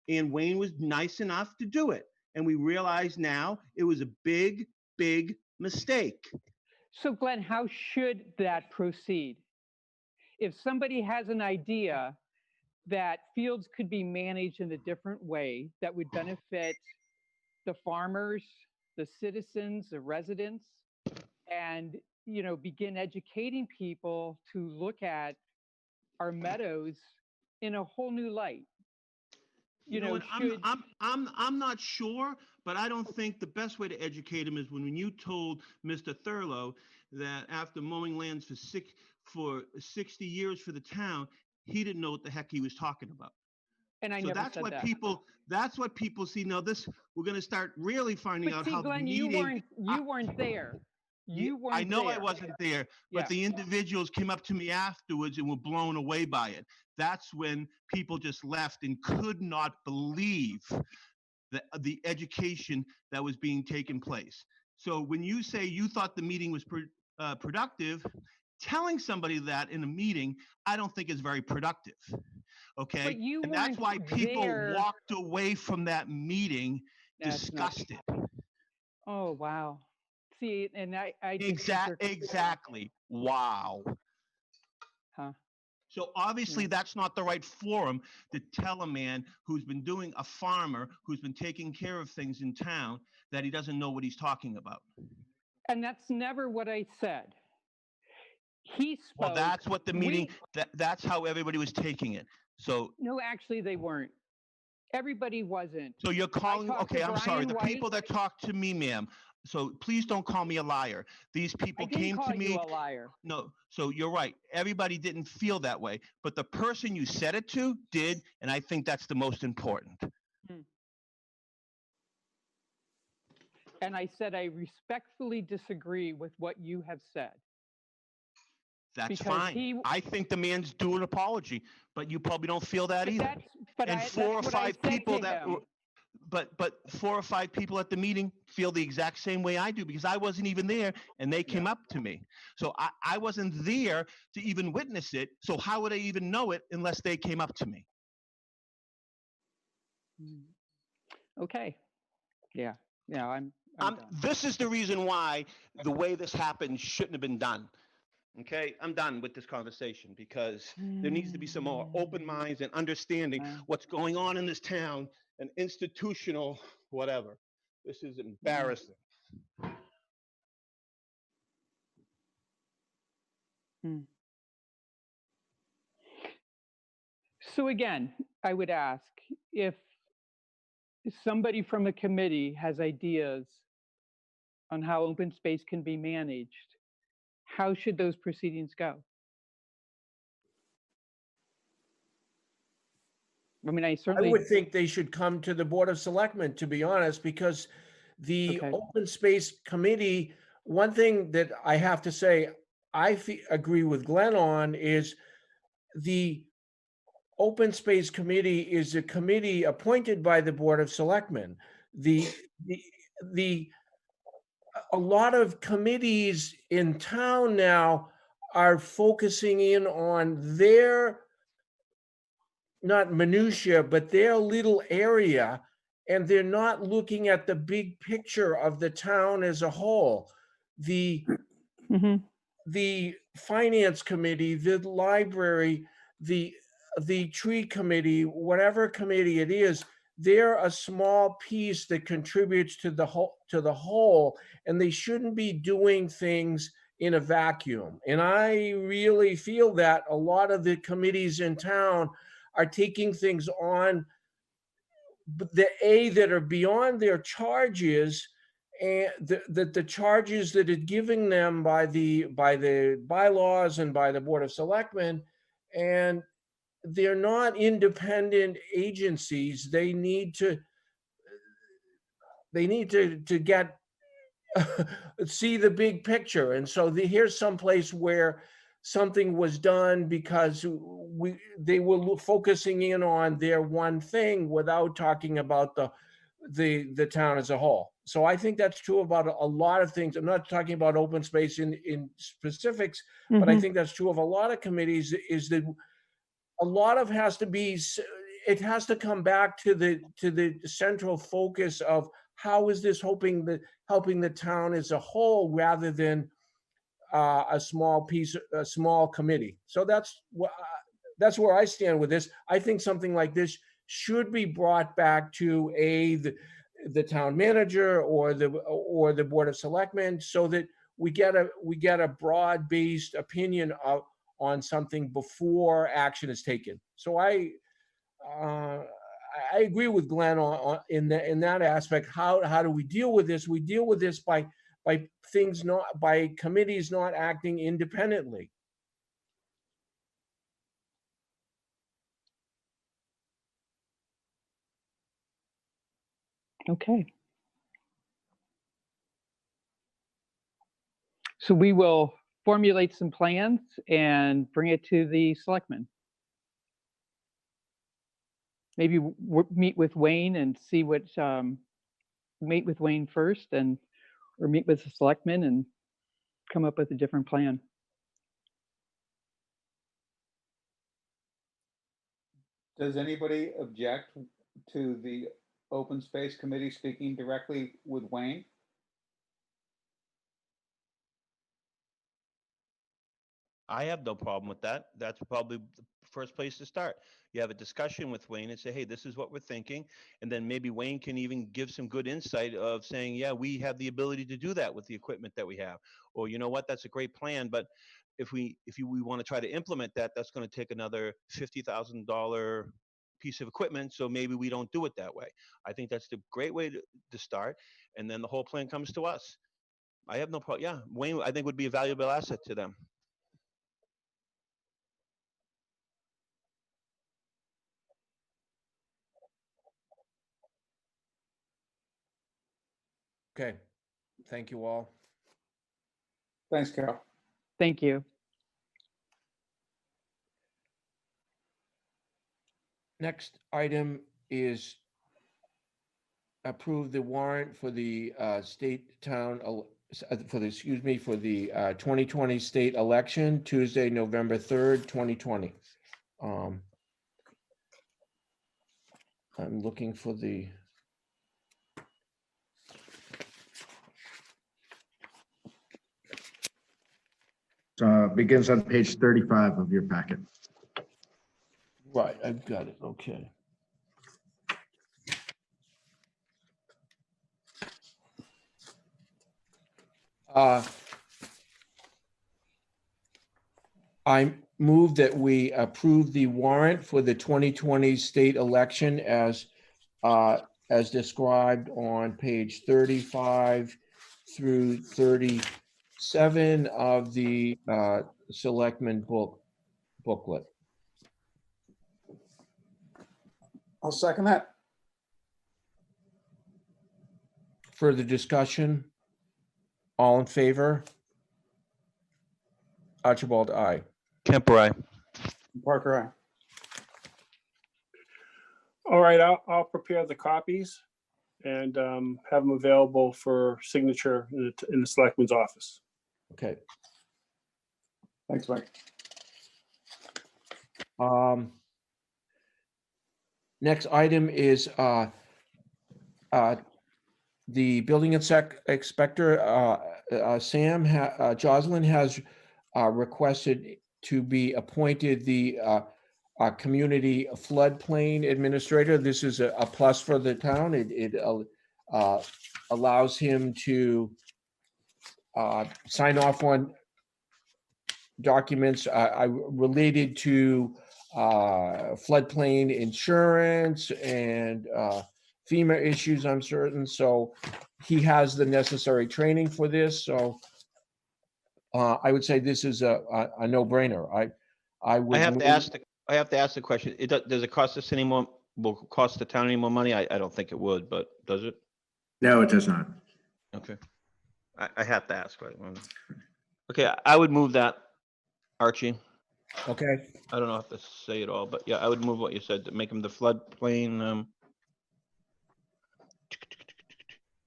and Wayne was nice enough to do it. And we realize now it was a big, big mistake. So, Glenn, how should that proceed? If somebody has an idea that fields could be managed in a different way that would benefit the farmers, the citizens, the residents, and begin educating people to look at our meadows in a whole new light. I'm not sure, but I don't think the best way to educate him is when you told Mr. Thurlow that after mowing lands for 60 years for the town, he didn't know what the heck he was talking about. And I So never that's said what that. that's what people see. Now we're going to start really finding But out see, how Glenn, the meeting. you weren't there. You weren't I know there. I wasn't there, but Yeah. the individuals came up to me afterwards and were blown away by it. That's when people just left and could not believe the education that was being taken place. So when you say you thought the meeting was productive, telling somebody that in a meeting, I don't think is very productive. Okay, But you and that's weren't why people there. walked away from that meeting That's not- disgusted. Oh, wow. See, and I just think you're- Exactly. Wow. Huh. So obviously that's not the right forum to tell a man who's been a farmer who's been taking care of things in town that he doesn't know what he's talking about. And that's never what I said. He spoke. Well, that's what the meeting, that's how everybody was taking it. So. No, actually they weren't. Everybody wasn't. So you're calling, talked to okay, I'm sorry. Brian The White. people that talked to me, ma'am. So please don't call me a liar. These people I didn't came call to me. you a liar. No, so you're right. Everybody didn't feel that way, but the person you said it to did, and I think that's the most important. And I said I respectfully disagree with what you have said. That's Because fine. I think the man's due an apology, but you probably don't feel that either. And four or five people that were, but 4 or 5 people at the meeting feel the exact same way I do, because I wasn't even there and they came up to me. So I wasn't there to even witness it. So how would I even know it unless they came up to me? Okay. Yeah. Yeah. I'm done. This is the reason why the way this happened shouldn't have been done. Okay, I'm done with this conversation because there needs to be some more open minds and understanding what's going on in this town and institutional whatever. This is embarrassing. So again, I would ask if somebody from a committee has ideas on how open space can be managed, how should those proceedings go? I mean, I I certainly, would think they should come to the Board of Selectmen, to be honest, because the Okay. Open Space Committee, one thing that I have to say, agree with Glenn on is the Open Space Committee is a committee appointed by the Board of Selectmen. The, the, the, a lot of committees in town now are focusing in on their, not minutia, but their little area, and they're not looking at the big picture of the town as a whole. The Mhm. the finance committee, the library, the tree committee, whatever committee it is, they're a small piece that contributes to the whole, and they shouldn't be doing things in a vacuum. And I really feel that a lot of the committees in town are taking things on that are beyond their charges, and the charges that are giving them by the bylaws and by the Board of Selectmen, and they're not independent agencies. They need to get see the big picture. And so here's some place where something was done because they were focusing in on their one thing without talking about the town as a whole. So I think that's true about a lot of things. I'm not talking about open space in specifics, but I Mhm. think that's true of a lot of committees, is that a lot of it has to come back to the central focus of how is this helping the town as a whole, rather than a small committee. So that's where I stand with this. I think something like this should be brought back to the town manager or the Board of Selectmen, so that we get a broad-based opinion on something before action is taken. So uh, I agree with Glenn in that aspect. How do we deal with this? We deal with this by committees not acting independently. Okay. So we will formulate some plans and bring it to the selectmen. Maybe meet with Wayne and see what, meet with Wayne first, or meet with the selectmen and come up with a different plan. Does anybody object to the Open Space Committee speaking directly with Wayne? I have no problem with that. That's probably the first place to start. You have a discussion with Wayne and say, hey, this is what we're thinking. And then maybe Wayne can even give some good insight of saying, yeah, we have the ability to do that with the equipment that we have. Or, you know what, that's a great plan. But if we want to try to implement that, that's going to take another $50,000 piece of equipment. So maybe we don't do it that way. I think that's the great way to start. And then the whole plan comes to us. I have no problem. Yeah, Wayne, I think would be a valuable asset to them. Okay, thank you all. Thanks, Carol. Thank you. Next item is approve the warrant for the state town, for the 2020 state election, Tuesday, November 3rd, 2020. I'm looking for the, Begins on page 35 of your packet. right, I've got it, okay. I'm move that we approve the warrant for the 2020 state election as described on page 35 through 37 of the Selectmen booklet. I'll second that. Further discussion? All in favor? Archibald, aye. Kemper, aye. Parker, aye. All right, I'll prepare the copies and have them available for signature in the selectman's office. Okay. Thanks, Mike. Next item is the building inspector, Jocelyn has requested to be appointed the community floodplain administrator. This is a plus for the town. It allows him to sign off on documents related to floodplain insurance and FEMA issues, I'm certain. So he has the necessary training for this. So I would say this is a no-brainer. I would I have to move- ask the question. Does it cost us any more, will it cost the town any more money? I don't think it would, but does it? No, it does not. Okay. I have to ask, right? Okay, I would move that, Archie. Okay, I don't know how to say it all, but yeah, I would move what you said to make him the floodplain.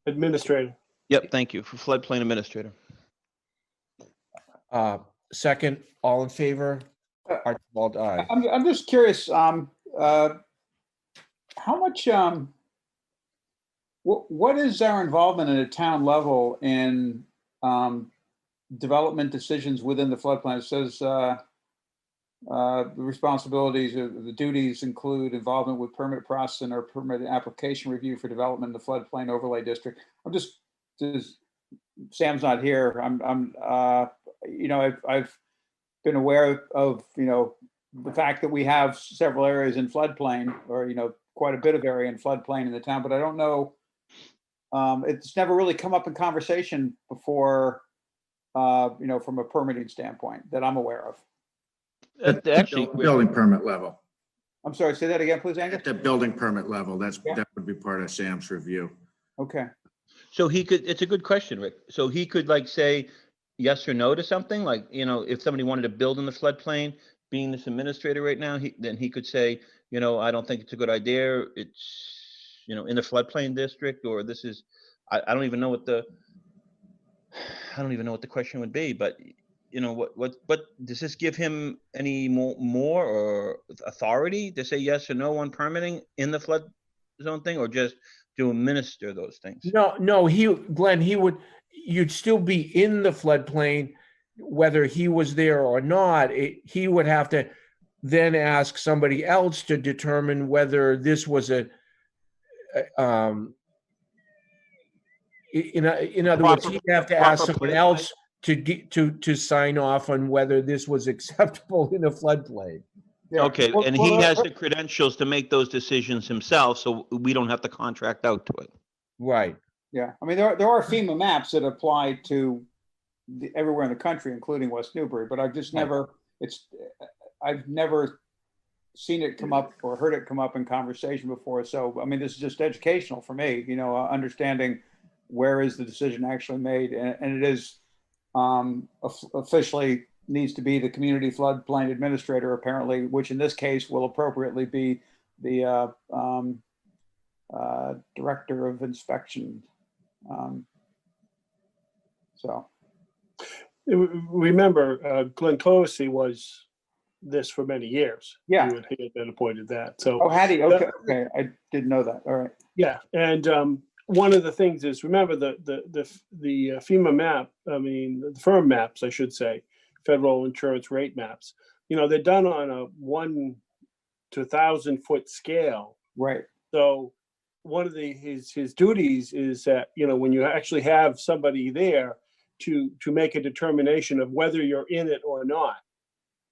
Administrator. Yep, thank you for floodplain administrator. second, all in favor? Archibald, aye. I'm just curious, how much, what is our involvement at a town level in development decisions within the floodplain? It says the responsibilities of the duties include involvement with permit process or permit application review for development in the floodplain overlay district. I'm just Sam's not here. I've been aware of, the fact that we have several areas in floodplain, or, quite a bit of area in floodplain in the town, but I don't know. It's never really come up in conversation before, from a permitting standpoint that I'm aware of. Actually, Building permit level. I'm sorry, say that again, please, Angus? At the building permit level, Yeah. that would be part of Sam's review. Okay. so it's a good question, Rick. So he could like say yes or no to something, like, if somebody wanted to build in the floodplain, being this administrator right now, then he could say, I don't think it's a good idea. It's, in the floodplain district, or this is, I don't even know what the question would be, but what does this give him any more or authority to say yes or no on permitting in the flood zone thing, or just to administer those things? No, Glenn, you'd still be in the floodplain, whether he was there or not. He would have to then ask somebody else to determine whether this was in other words, he'd have to ask someone else to sign off on whether this was acceptable in a floodplain. Yeah. Okay, Well, and he has the credentials to make those decisions himself, so we don't have to contract out to it. Right. Yeah, I mean, there are FEMA maps that apply to everywhere in the country, including West Newbury, but I've just never, I've never seen it come up or heard it come up in conversation before. So, I mean, this is just educational for me, understanding where is the decision actually made. And it is officially needs to be the community floodplain administrator, apparently, which in this case will appropriately be the director of inspection. So. Remember, Glenn Closey was this for many years. Yeah. He had been appointed that. So. Oh, had he? Okay. Okay. I didn't know that. All right. Yeah. And one of the things is, remember the FEMA map, the firm maps, I should say, federal insurance rate maps, they're done on a 1 to 1,000 foot scale. Right. So one of his duties is that, when you actually have somebody there to make a determination of whether you're in it or not.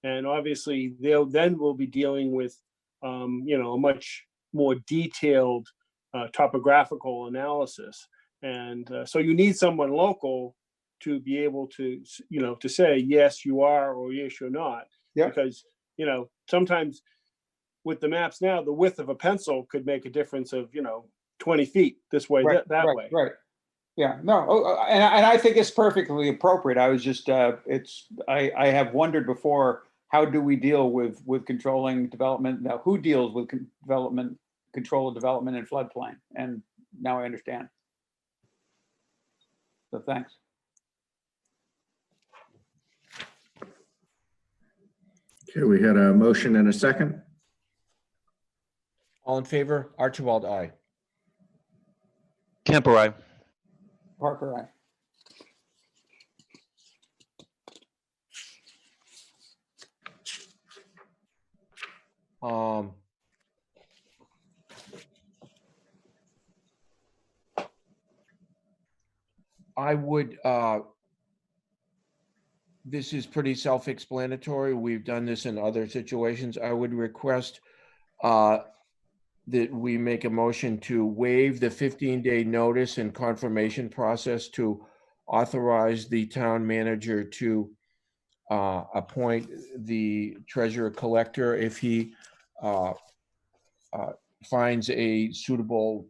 And obviously we'll be dealing with, a much more detailed topographical analysis. And so you need someone local to be able to, to say, yes, you are, or yes, you're not. Yeah. Because, sometimes with the maps now, the width of a pencil could make a difference of, 20 feet this way, Right, that right, way. Right. Yeah, no, and I think it's perfectly appropriate. I was just, I have wondered before, how do we deal with controlling development? Now, who deals with control of development in floodplain? And now I understand. So thanks. Okay, we had a motion and a second. All in favor? Archibald, aye. Camper, aye. Parker, aye. I would, this is pretty self-explanatory. We've done this in other situations. I would request that we make a motion to waive the 15-day notice and confirmation process to authorize the town manager to appoint the treasurer collector if he finds a suitable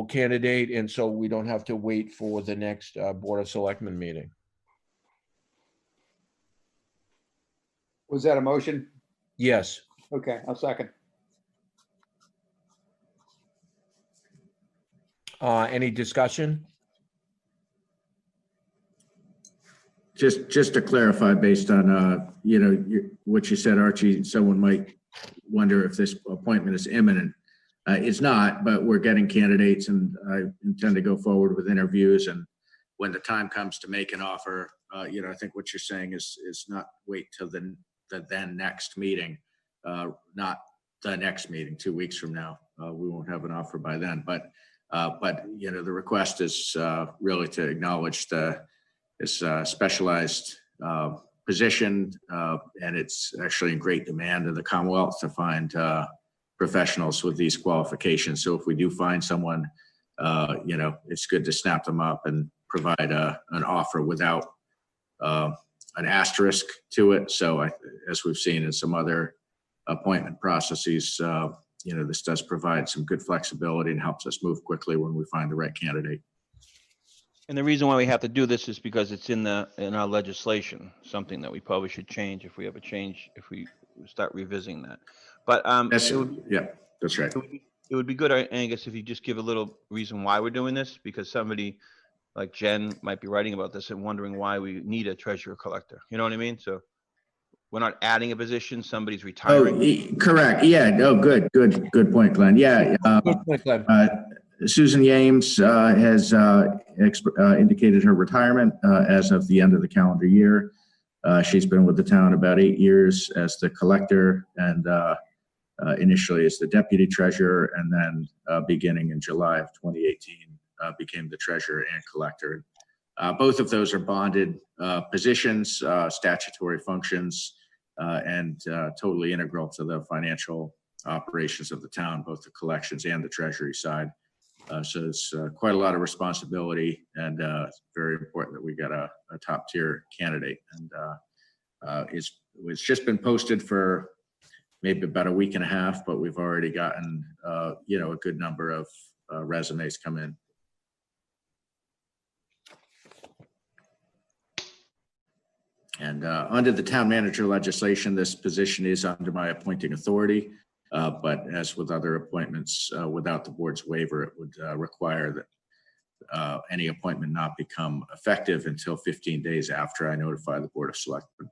candidate, and so we don't have to wait for the next Board of Selectmen meeting. Was that a motion? Yes. Okay, I'll second. Any discussion? Just to clarify, based on, what you said, Archie, someone might wonder if this appointment is imminent. It's not, but we're getting candidates, and I intend to go forward with interviews. And when the time comes to make an offer, I think what you're saying is not wait till the then next meeting, not the next meeting, 2 weeks from now. We won't have an offer by then. But the request is really to acknowledge this specialized position, and it's actually in great demand in the Commonwealth to find professionals with these qualifications. So if we do find someone, it's good to snap them up and provide an offer without an asterisk to it. So as we've seen in some other appointment processes, this does provide some good flexibility and helps us move quickly when we find the right candidate. And the reason why we have to do this is because it's in our legislation, something that we probably should change if we start revisiting that. But That's right. It would be good, Angus, if you just give a little reason why we're doing this, because somebody like Jen might be writing about this and wondering why we need a treasurer collector. You know what I mean? So we're not adding a position, somebody's retiring. Correct. Yeah. No, good point, Glenn. Yeah. Good point, Glenn. Susan Yames has indicated her retirement as of the end of the calendar year. She's been with the town about 8 years as the collector, and initially as the deputy treasurer, and then beginning in July of 2018, became the treasurer and collector. Both of those are bonded positions, statutory functions, and totally integral to the financial operations of the town, both the collections and the treasury side. So it's quite a lot of responsibility, and it's very important that we get a top tier candidate. And it's just been posted for maybe about a week and a half, but we've already gotten a good number of resumes come in. And under the town manager legislation, this position is under my appointing authority. But as with other appointments, without the board's waiver, it would require that any appointment not become effective until 15 days after I notify the Board of Selectmen.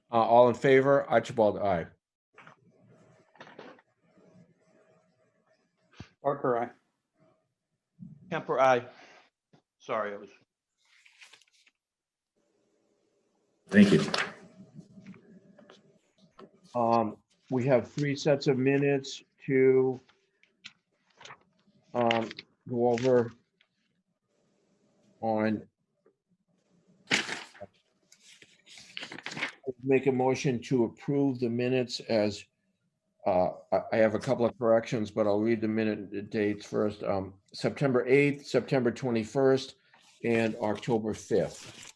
All in favor? Archibald, aye. Parker, aye. Kemper, aye. Sorry, I was. Thank you. We have 3 sets of minutes to go over. on. Make a motion to approve the minutes as, I have a couple of corrections, but I'll read the minute dates first. September 8th, September 21st, and October 5th.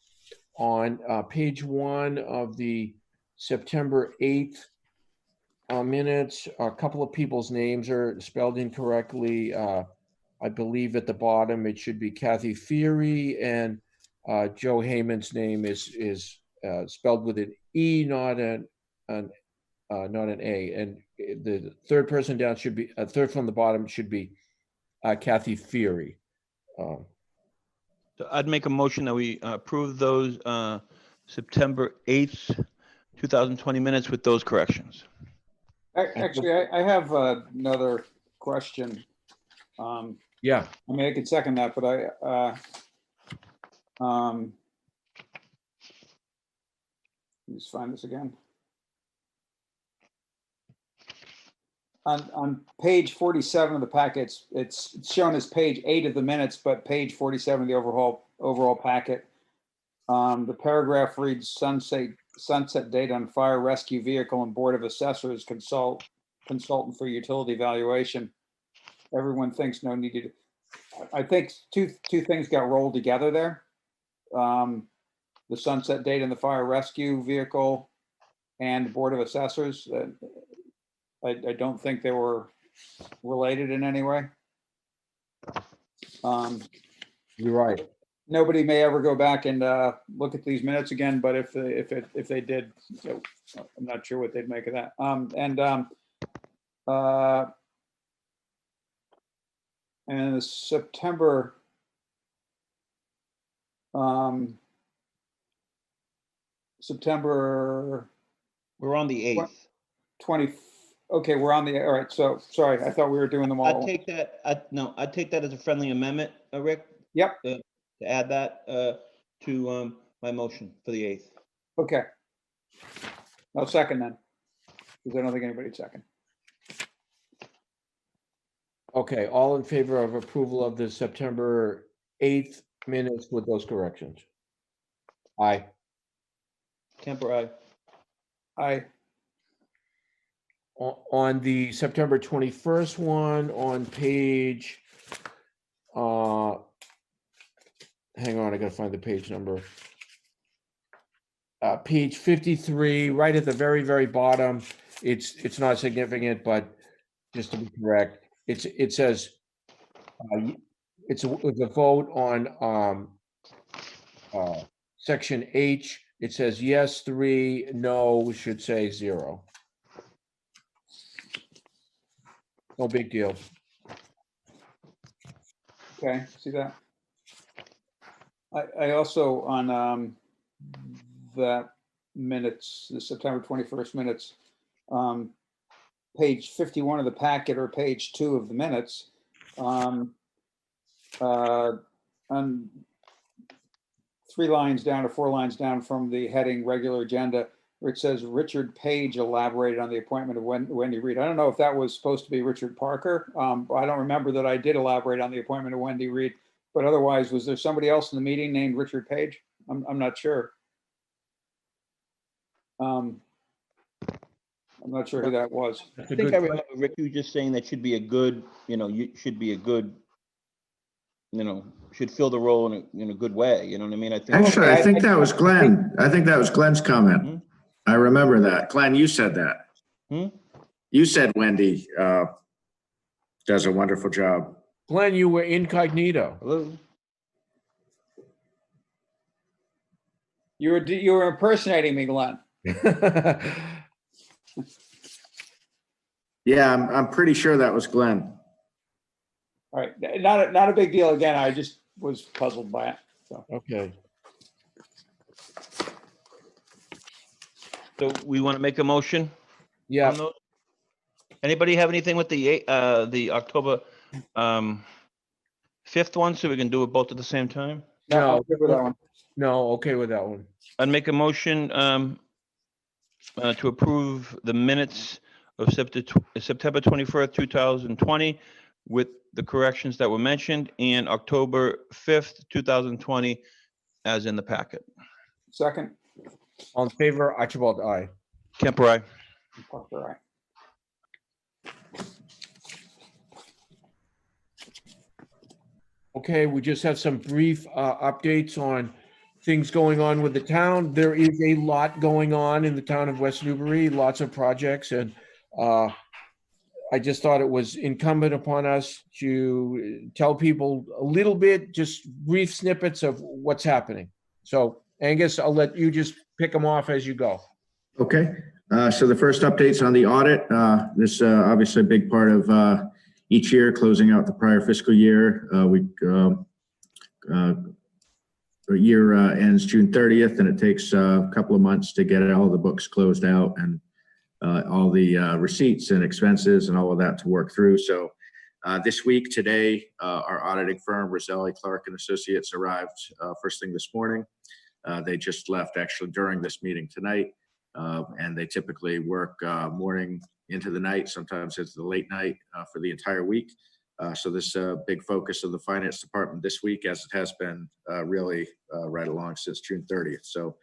On page 1 of the September 8th minutes, a couple of people's names are spelled incorrectly. I believe at the bottom it should be Kathy Feary, and Joe Heyman's name is spelled with an E, not an A. And the third person down should be third from the bottom should be Kathy Feary. So I'd make a motion that we approve those September 8th, 2020 minutes with those corrections. Actually, I have another question. Yeah. I mean, I could second that, but let me just find this again. On page 47 of the packet, it's shown as page 8 of the minutes, but page 47 of the overall packet. The paragraph reads sunset date on fire rescue vehicle and Board of Assessors consultant for utility valuation. Everyone thinks no needed. I think two things got rolled together there. The sunset date on the fire rescue vehicle and the Board of Assessors. I don't think they were related in any way. You're right. Nobody may ever go back and look at these minutes again, but if they did, so I'm not sure what they'd make of that. And September We're on the 8th. 20. Okay, we're on the, all right. So sorry, I thought we were doing them all. I'd take that. I'd take that as a friendly amendment, Rick. Yep. To add that to my motion for the 8th. Okay. I'll second then, because I don't think anybody'd second. Okay, all in favor of approval of the September 8th minutes with those corrections? Aye. Kemper, aye. Aye. On the September 21st one, on page, hang on, I gotta find the page number. Page 53, right at the very, very bottom. It's not significant, but just to be correct, it says it's a vote on section H. It says yes 3, no should say 0. No big deal. Okay, see that? I also on that minutes, the September 21st minutes, page 51 of the packet or page 2 of the minutes, on 3 lines down or 4 lines down from the heading regular agenda, where it says Richard Page elaborated on the appointment of Wendy Reed. I don't know if that was supposed to be Richard Parker. I don't remember that I did elaborate on the appointment of Wendy Reed, but otherwise, was there somebody else in the meeting named Richard Page? I'm not sure. I'm not sure who that was. I think I remember, Rick, you just saying that should be a good, should fill the role in a good way. You know what I mean? I think. Actually, I think that was Glenn. I think that was Glenn's comment. I remember that. Glenn, you said that. You said Wendy does a wonderful job. Glenn, you were incognito. Hello. You were impersonating me, Glenn. Yeah, I'm pretty sure that was Glenn. All right, not a big deal. Again, I just was puzzled by it. So. Okay. So we want to make a motion? Yeah. on those? Anybody have anything with the October 5th one, so we can do it both at the same time? No, I'm good with that one. No, okay with that one. I'd make a motion to approve the minutes of September 21st, 2020 with the corrections that were mentioned, and October 5th, 2020, as in the packet. Second. All in favor, Archibald, aye. Kemper, aye. Parker, aye. Okay, we just have some brief updates on things going on with the town. There is a lot going on in the town of West Newbury, lots of projects, and I just thought it was incumbent upon us to tell people a little bit, just brief snippets of what's happening. So Angus, I'll let you just pick them off as you go. Okay, so the first update's on the audit. This obviously a big part of each year, closing out the prior fiscal year. The year ends June 30th, and it takes a couple of months to get all the books closed out and all the receipts and expenses and all of that to work through. So this week, today, our auditing firm, Roselli, Clark & Associates, arrived first thing this morning. They just left actually during this meeting tonight, and they typically work morning into the night, sometimes it's the late night for the entire week. So this big focus of the finance department this week, as it has been really right along since June 30th. So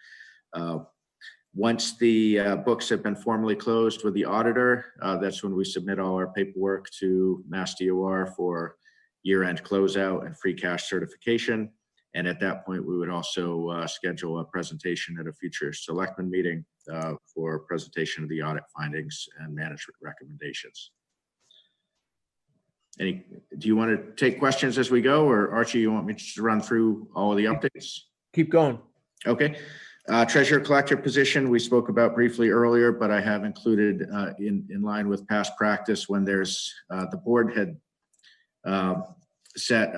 once the books have been formally closed with the auditor, that's when we submit all our paperwork to Mass DOR for year-end closeout and free cash certification. And at that point, we would also schedule a presentation at a future selectmen meeting for presentation of the audit findings and management recommendations. Do you want to take questions as we go, or Archie, you want me to just run through all of the updates? Keep going. Okay. Treasurer collector position we spoke about briefly earlier, but I have included in line with past practice when there's the board had set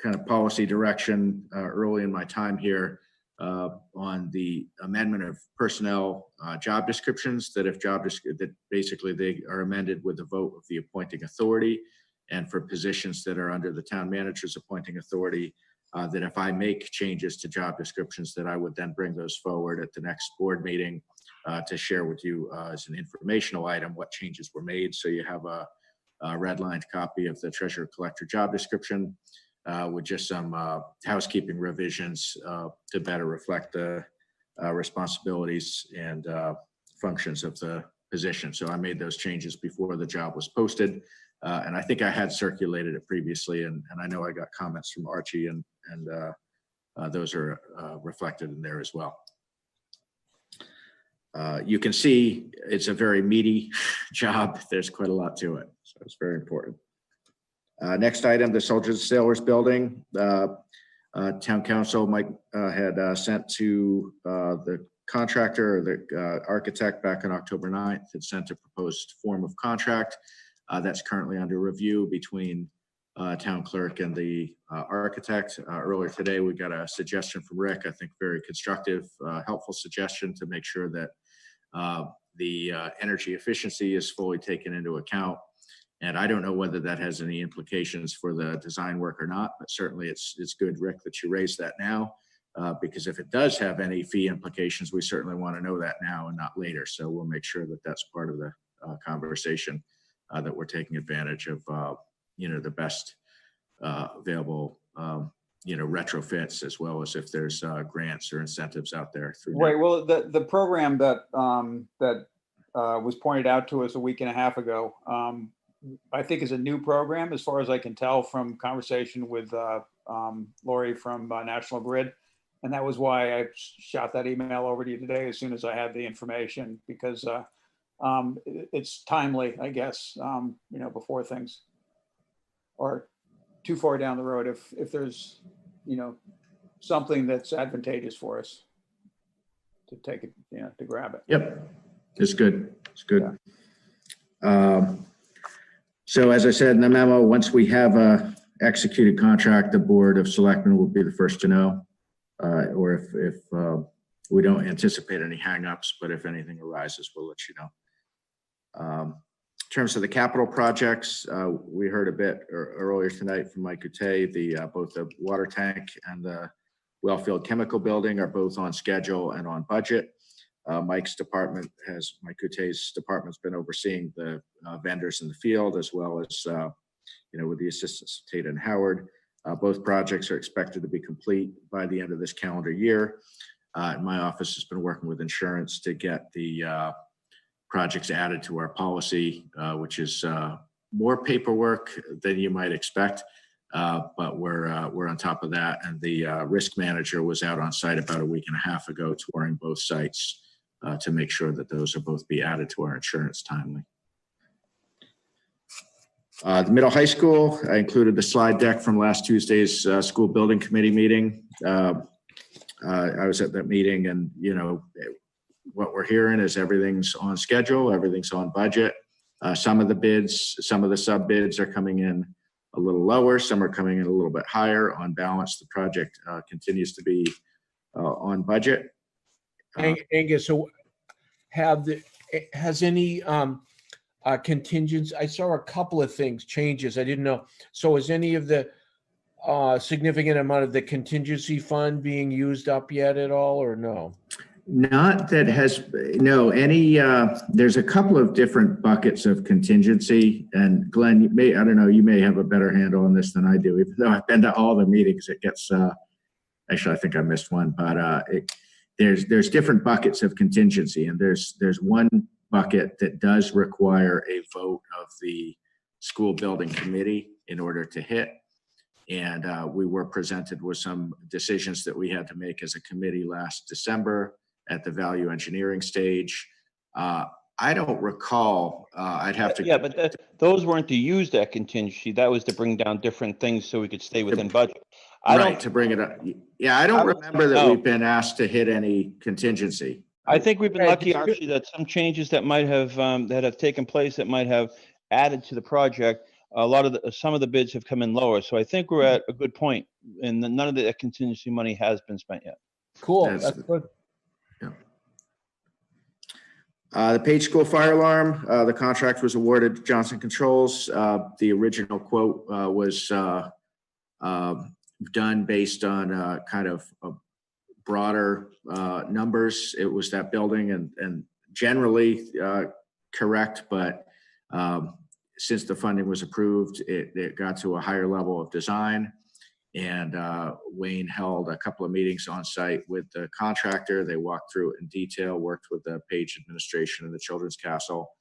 kind of policy direction early in my time here on the amendment of personnel job descriptions, that if that basically they are amended with the vote of the appointing authority, and for positions that are under the town manager's appointing authority, that if I make changes to job descriptions, that I would then bring those forward at the next board meeting to share with you as an informational item what changes were made. So you have a redlined copy of the treasurer collector job description with just some housekeeping revisions to better reflect the responsibilities and functions of the position. So I made those changes before the job was posted. And I think I had circulated it previously, and I know I got comments from Archie, and those are reflected in there as well. You can see it's a very meaty job. There's quite a lot to it, so it's very important. Next item, the Soldiers and Sailors Building. Town Council Mike had sent to the contractor or the architect back on October 9th, had sent a proposed form of contract. That's currently under review between town clerk and the architect. Earlier today, we got a suggestion from Rick, I think very constructive, helpful suggestion to make sure that the energy efficiency is fully taken into account. And I don't know whether that has any implications for the design work or not, but certainly it's good, Rick, that you raised that now, because if it does have any fee implications, we certainly want to know that now and not later. So we'll make sure that that's part of the conversation, that we're taking advantage of, the best available, retrofits, as well as if there's grants or incentives out there. Right. Well, the program that was pointed out to us a week and a half ago, I think is a new program, as far as I can tell from conversation with Lori from National Grid. And that was why I shot that email over to you today as soon as I had the information, because it's timely, I guess, before things are too far down the road. If there's, something that's advantageous for us to take it, to grab it. Yep, it's good. It's good. Yeah. So as I said in the memo, once we have a executed contract, the Board of Selectmen will be the first to know, or if we don't anticipate any hangups, but if anything arises, we'll let you know. In terms of the capital projects, we heard a bit earlier tonight from Mike Couttet, both the water tank and the Wellfield Chemical Building are both on schedule and on budget. Mike Couttet's department's been overseeing the vendors in the field, as well as with the assistance of Tate and Howard. Both projects are expected to be complete by the end of this calendar year. My office has been working with insurance to get the projects added to our policy, which is more paperwork than you might expect, but we're on top of that. And the risk manager was out on site about a week and a half ago, touring both sites to make sure that those are both be added to our insurance timely. The middle high school, I included the slide deck from last Tuesday's school building committee meeting. I was at that meeting, and what we're hearing is everything's on schedule, everything's on budget. Some of the sub bids are coming in a little lower, some are coming in a little bit higher. On balance, the project continues to be on budget. Angus, so has any contingents? I saw a couple of changes. I didn't know. So is any of the significant amount of the contingency fund being used up yet at all, or no? Not that has, no, there's a couple of different buckets of contingency, and Glenn, I don't know, you may have a better handle on this than I do, even though I've been to all the meetings. It gets, actually, I think I missed one, but there's different buckets of contingency, and there's one bucket that does require a vote of the school building committee in order to hit. And we were presented with some decisions that we had to make as a committee last December at the value engineering stage. I don't recall, I'd have to. Yeah, but those weren't to use that contingency. That was to bring down different things so we could stay within budget. To bring it up. Yeah, I don't remember that we've been asked to hit any contingency. I think we've been lucky, Archie, that some changes that might have that have taken place that might have added to the project. Some of the bids have come in lower, so I think we're at a good point, and none of the contingency money has been spent yet. Cool. That's good. The Page School fire alarm, the contract was awarded to Johnson Controls. The original quote was done based on kind of broader numbers. It was that building and generally correct, but since the funding was approved, it got to a higher level of design. And Wayne held a couple of meetings on site with the contractor. They walked through it in detail, worked with the Page administration and the Children's Castle,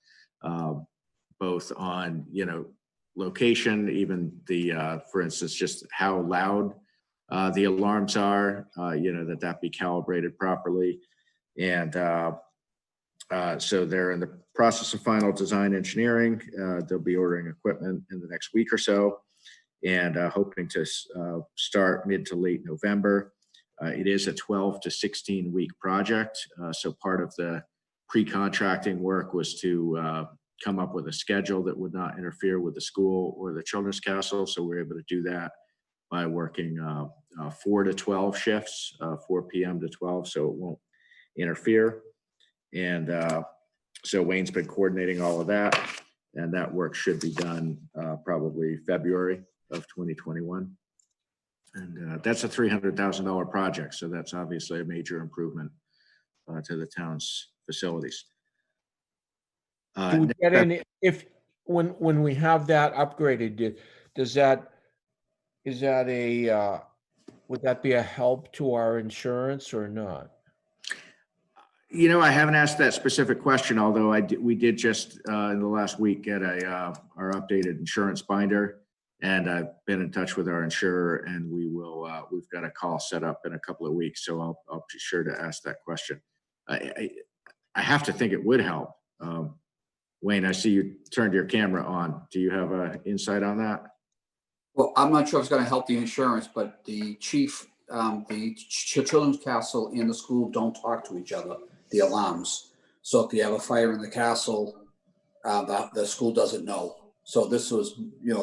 both on, location, even for instance, just how loud the alarms are, that be calibrated properly. And so they're in the process of final design engineering. They'll be ordering equipment in the next week or so, and hoping to start mid to late November. It is a 12 to 16 week project. So part of the pre-contracting work was to come up with a schedule that would not interfere with the school or the Children's Castle. So we're able to do that by working 4 to 12 shifts, 4 p.m. to 12, so it won't interfere. And so Wayne's been coordinating all of that, and that work should be done probably February of 2021. And that's a $300,000 project, so that's obviously a major improvement to the town's facilities. Do we get any, when we have that upgraded, would that be a help to our insurance or not? I haven't asked that specific question, although we did just in the last week get our updated insurance binder, and I've been in touch with our insurer, and we've got a call set up in a couple of weeks, so I'll be sure to ask that question. I have to think it would help. Wayne, I see you turned your camera on. Do you have an insight on that? Well, I'm not sure if it's going to help the insurance, but the chief, the Children's Castle and the school don't talk to each other, the alarms. So if you have a fire in the castle, the school doesn't know. So this was,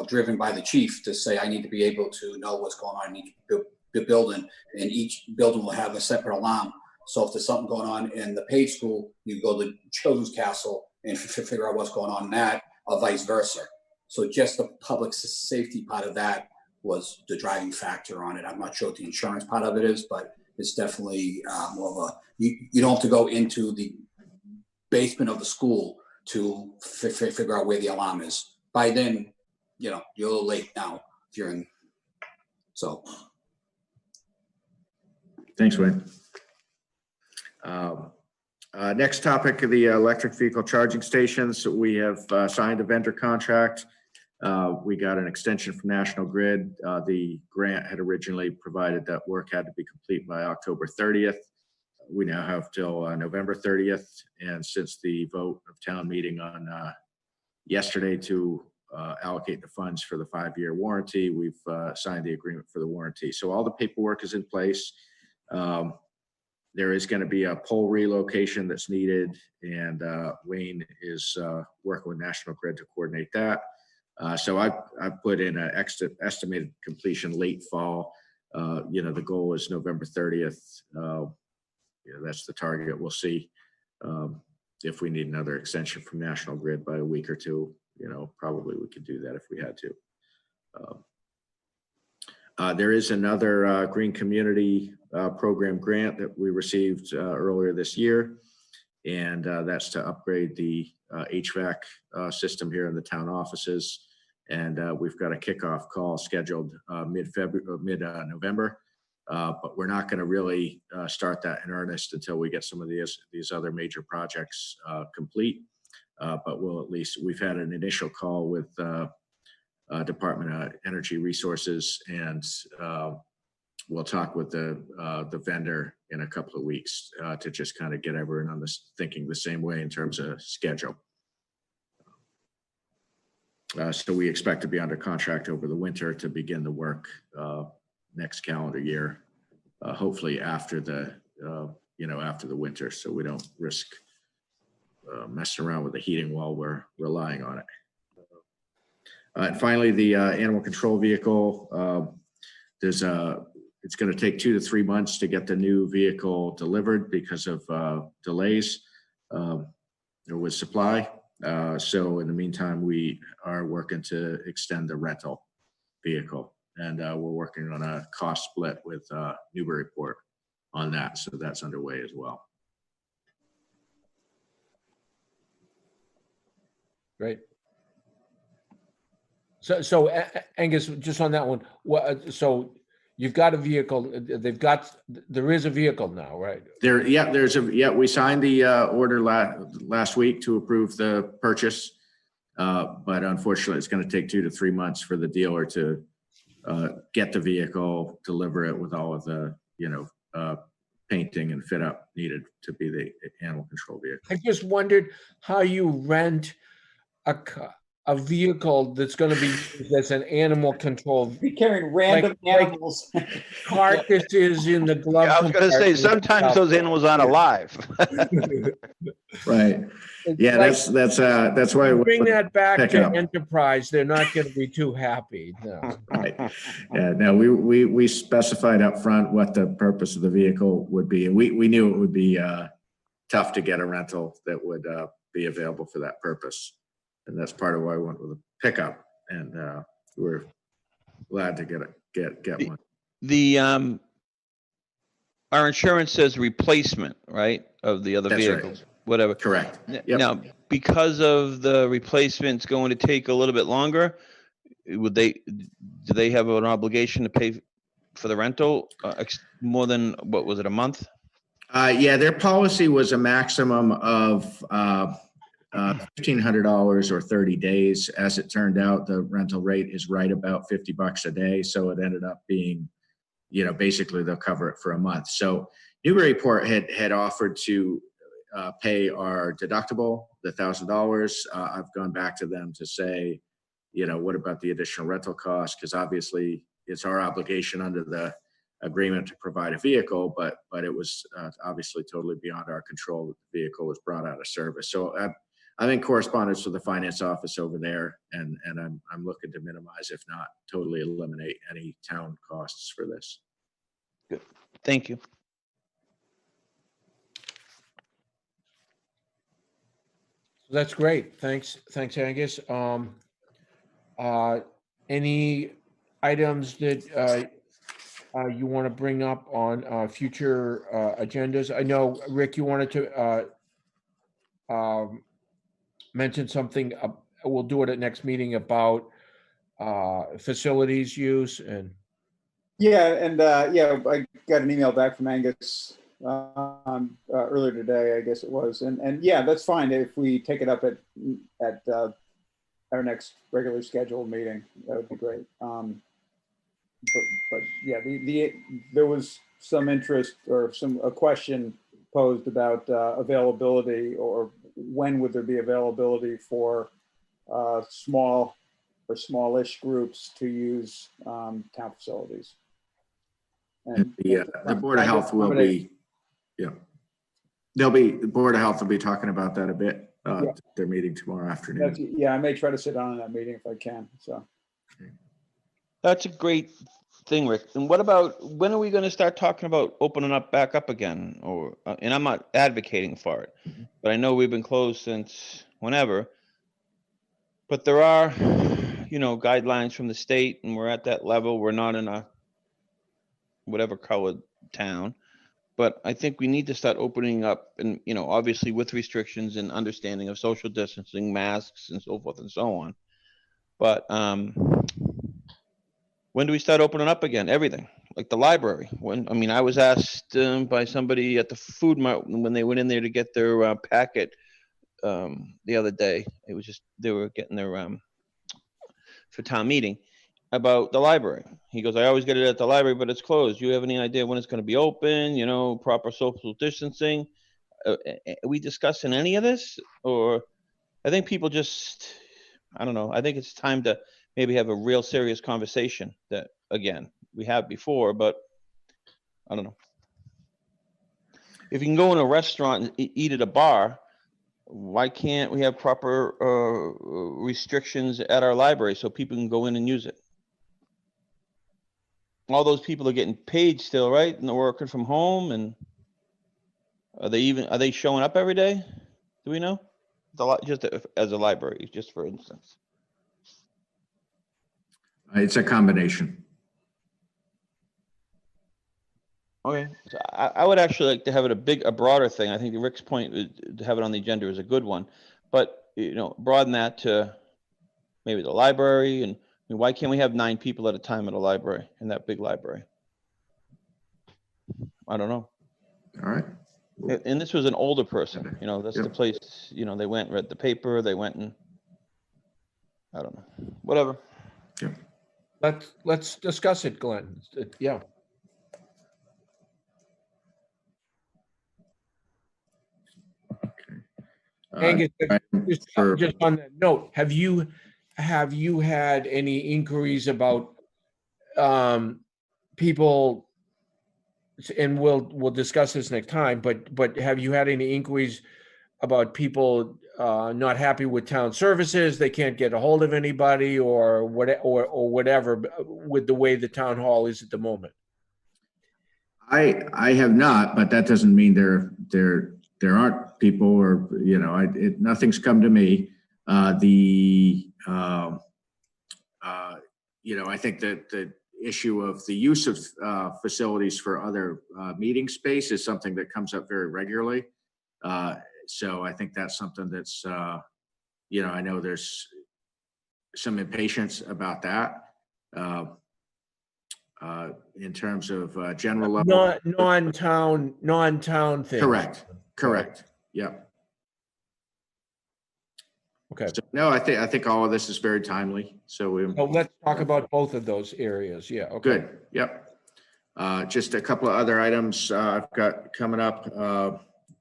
driven by the chief to say, I need to be able to know what's going on in each building, and each building will have a separate alarm. So if there's something going on in the Page School, you go to the Children's Castle and figure out what's going on in that, or vice versa. So just the public safety part of that was the driving factor on it. I'm not sure what the insurance part of it is, but it's definitely more of you don't have to go into the basement of the school to figure out where the alarm is. By then, you're a little late now if you're in. So. Thanks, Wayne. Next topic, the electric vehicle charging stations. We have signed a vendor contract. We got an extension from National Grid. The grant had originally provided that work had to be complete by October 30th. We now have till November 30th. And since the vote of town meeting on yesterday to allocate the funds for the 5-year warranty, we've signed the agreement for the warranty. So all the paperwork is in place. There is going to be a pole relocation that's needed, and Wayne is working with National Grid to coordinate that. So I put in an estimated completion late fall. The goal is November 30th. That's the target. We'll see if we need another extension from National Grid by a week or two. Probably we could do that if we had to. There is another Green Community Program grant that we received earlier this year, and that's to upgrade the HVAC system here in the town offices. And we've got a kickoff call scheduled mid-November, but we're not going to really start that in earnest until we get some of these other major projects complete. But we've had an initial call with Department of Energy Resources, and we'll talk with the vendor in a couple of weeks to just kind of get everyone on this thinking the same way in terms of schedule. So we expect to be under contract over the winter to begin the work next calendar year, hopefully after the winter, so we don't risk messing around with the heating while we're relying on it. And finally, the animal control vehicle. It's going to take 2 to 3 months to get the new vehicle delivered because of delays with supply. So in the meantime, we are working to extend the rental vehicle, and we're working on a cost split with Newbury Port on that. So that's underway as well. Great. So Angus, just on that one, so you've got a vehicle, there is a vehicle now, right? We signed the order last week to approve the purchase. But unfortunately, it's going to take 2 to 3 months for the dealer to get the vehicle, deliver it with all of the, painting and fit up needed to be the animal control vehicle. I just wondered how you rent a vehicle that's going to be used as an animal control. Be carrying random animals. Carcasses in the glove. I was going to say, sometimes those animals aren't alive. Right. Yeah, that's why we bring that back to up. Enterprise. They're not going to be too happy. No. Right. Yeah. No, we specified up front what the purpose of the vehicle would be, and we knew it would be tough to get a rental that would be available for that purpose. And that's part of why I went with a pickup, and we're glad to get one. The our insurance says replacement, right, of the other That's vehicles, right. Whatever. Correct. Yep. Now, because of the replacement's going to take a little bit longer, do they have an obligation to pay for the rental more than, what was it, a month? Yeah, their policy was a maximum of $1,500 or 30 days. As it turned out, the rental rate is right about $50 a day. So it ended up being, basically they'll cover it for a month. So Newburyport had offered to pay our deductible, the $1,000. I've gone back to them to say, what about the additional rental cost? Because obviously it's our obligation under the agreement to provide a vehicle, but it was obviously totally beyond our control that the vehicle was brought out of service. So I'm in correspondence with the finance office over there, and I'm looking to minimize, if not totally eliminate, any town costs for this. Good. Thank you. That's great. Thanks, Angus. Any items that you want to bring up on future agendas? I know, Rick, you wanted to mention something. We'll do it at next meeting about facilities use and, Yeah, and yeah, I got an email back from Angus earlier today, I guess it was, and yeah, that's fine if we take it up at our next regular scheduled meeting. That would be great. But yeah, there was some interest or a question posed about availability, or when would there be availability for small or smallish groups to use town facilities. And the Board of Health will be, yeah. The Board of Health will be talking about that a bit. Yeah. Their meeting tomorrow afternoon. Yeah, I may try to sit down in that meeting if I can, so. That's a great thing, Rick. And what about, when are we going to start talking about opening up back up again? Or, and I'm not advocating for it, but I know we've been closed since whenever. But there are, you know, guidelines from the state, and we're at that level. We're not in a whatever colored town, but I think we need to start opening up, and, you know, obviously with restrictions and understanding of social distancing, masks and so forth and so on. But when do we start opening up again? Everything, like the library. When, I mean, I was asked by somebody at the food mart when they went in there to get their packet the other day. It was just, they were getting their for town meeting, about the library. He goes, I always get it at the library, but it's closed. You have any idea when it's going to be open? You know, proper social distancing. Are we discussing any of this? Or I think people just, I don't know. I think it's time to maybe have a real serious conversation that, again, we have before, but I don't know. If you can go in a restaurant and eat at a bar, why can't we have proper restrictions at our library so people can go in and use it? All those people are getting paid still, right? And they're working from home, and are they showing up every day? Do we know? Just as a library, just for instance. It's a combination. Okay, so I would actually like to have it a broader thing. I think Rick's point to have it on the agenda is a good one, but, you know, broaden that to maybe the library. And I mean, why can't we have 9 people at a time at a library, in that big library? I don't know. All right. And this was an older person, you know, that's the place, you know, they went and read the paper, they went and, I don't know, whatever. Yeah. Let's discuss it, Glenn. Yeah. Angus, just on that note, have you had any inquiries about people, and we'll discuss this next time, but have you had any inquiries about people not happy with town services, they can't get a hold of anybody, or whatever with the way the town hall is at the moment? I have not, but that doesn't mean there aren't people, or, you know, nothing's come to me. You know, I think that the issue of the use of facilities for other meeting space is something that comes up very regularly. So I think that's something that's, you know, I know there's some impatience about that. In terms of general level. Non-town things. Correct. Yep. Okay. So, no, I think all of this is very timely. So let's talk about both of those areas. Yeah. Okay. Good. Yep. Just a couple of other items I've got coming up.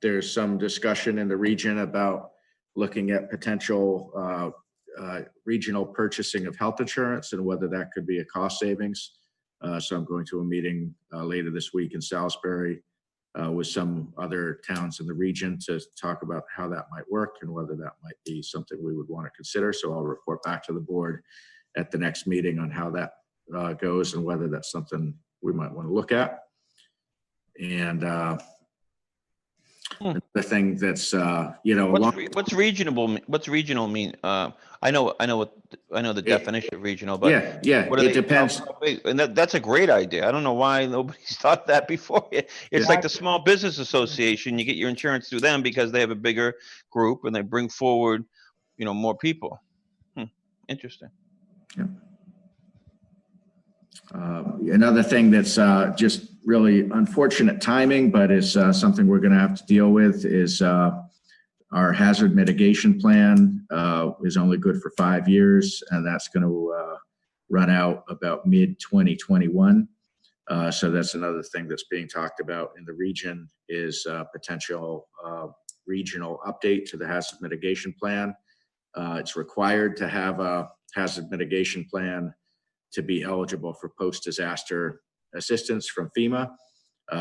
There's some discussion in the region about looking at potential regional purchasing of health insurance and whether that could be a cost savings. So I'm going to a meeting later this week in Salisbury with some other towns in the region to talk about how that might work and whether that might be something we would want to consider. So I'll report back to the board at the next meeting on how that goes and whether that's something we might want to look at. And the thing that's you know, what's regional mean? I know the definition of regional, but yeah, it depends. And that's a great idea. I don't know why nobody's thought that before. It's like the Small Business Association. You get your insurance through them because they have a bigger group and they bring forward, you know, more people. Interesting. Yeah. Another thing that's just really unfortunate timing, but is something we're going to have to deal with is our hazard mitigation plan is only good for 5 years, and that's going to run out about mid-2021. So that's another thing that's being talked about in the region is potential regional update to the hazard mitigation plan. It's required to have a hazard mitigation plan to be eligible for post-disaster assistance from FEMA.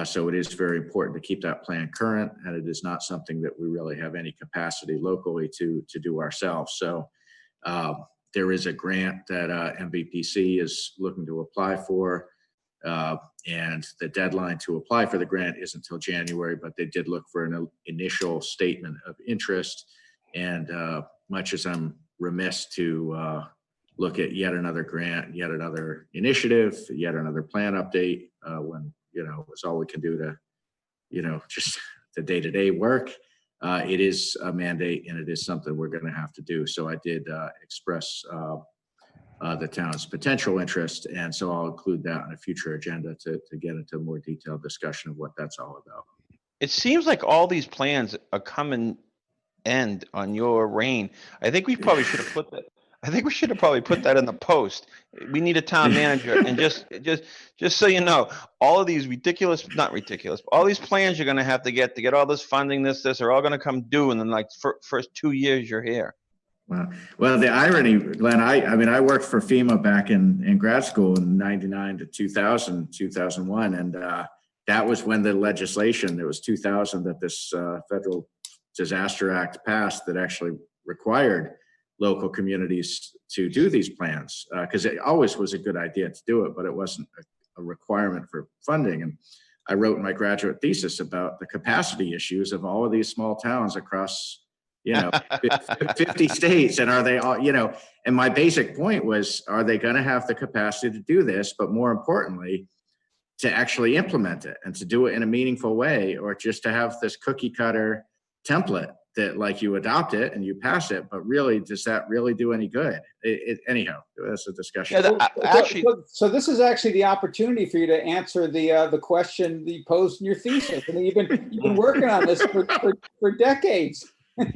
So it is very important to keep that plan current, and it is not something that we really have any capacity locally to do ourselves. So there is a grant that MVPC is looking to apply for, and the deadline to apply for the grant is until January, but they did look for an initial statement of interest. And much as I'm remiss to look at yet another grant, yet another initiative, yet another plan update, when, you know, it's all we can do to, you know, just the day-to-day work. It is a mandate, and it is something we're going to have to do. So I did express the town's potential interest, and so I'll include that on a future agenda to get into a more detailed discussion of what that's all about. It seems like all these plans are coming end on your reign. I think we probably should have put that. I think we should have probably put that in the post. We need a town manager, and just so you know, all of these ridiculous, not ridiculous, all these plans you're going to have to get all this funding, this are all going to come due in the like first 2 years you're here. Well, the irony, Glenn, I mean, I worked for FEMA back in grad school in 99 to 2000, 2001. And that was when the legislation, it was 2000 that this Federal Disaster Act passed that actually required local communities to do these plans, because it always was a good idea to do it, but it wasn't a requirement for funding. And I wrote in my graduate thesis about the capacity issues of all of these small towns across, you know, 50 states. And are they all, you know, and my basic point was, are they going to have the capacity to do this? But more importantly, to actually implement it and to do it in a meaningful way, or just to have this cookie cutter template that like you adopt it and you pass it, but really, does that really do any good? Anyhow, that's a discussion. Yeah, actually, so this is actually the opportunity for you to answer the question that you posed in your thesis. I mean, you've been working on this for decades.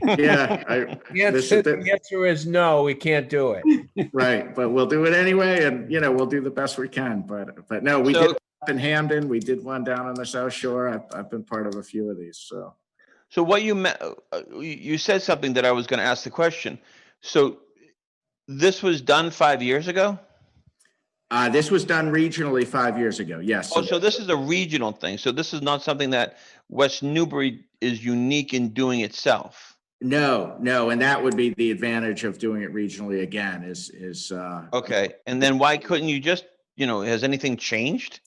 Yeah, The answer is no, we can't do it. Right, but we'll do it anyway, and you know, we'll do the best we can. But no, we did one up in Hamden, we did one down on the South Shore. I've been part of a few of these. So what you said something that I was going to ask the question. So this was done 5 years ago? This was done regionally 5 years ago. Yes. Oh, so this is a regional thing. So this is not something that West Newbury is unique in doing itself. No, and that would be the advantage of doing it regionally again is okay. And then why couldn't you just, you know, has anything changed?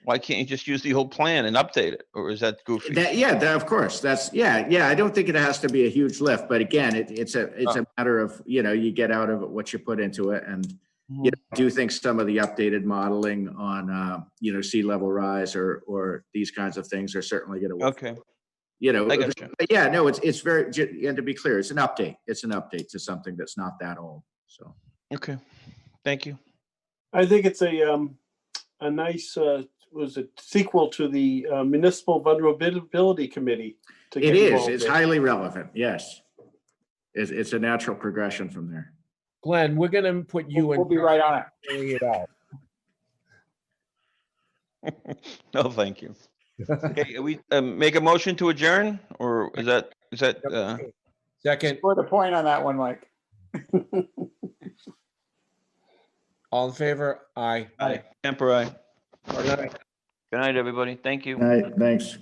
Why can't you just use the whole plan and update it? Or is that goofy? Of course. That's I don't think it has to be a huge lift, but again, it's a matter of, you know, you get out of it what you put into it. And you know, I do think some of the updated modeling on you know, sea level rise or these kinds of things are certainly going to work. Okay. You know, I got you. But yeah, no, it's very, and to be clear, it's an update. It's an update to something that's not that old. So okay, thank you. I think it's a nice was a sequel to the Municipal Vulnerability Committee. It is. It's highly relevant. Yes, it's a natural progression from there. Glenn, we're going to put you in. We'll be right on it. Carry it out. No, thank you. Okay, we make a motion to adjourn, or is that Second, Score the point on that one, Mike. all in favor? Aye. aye. Temper aye. Good night. Good night, everybody. Thank you. All right, thanks.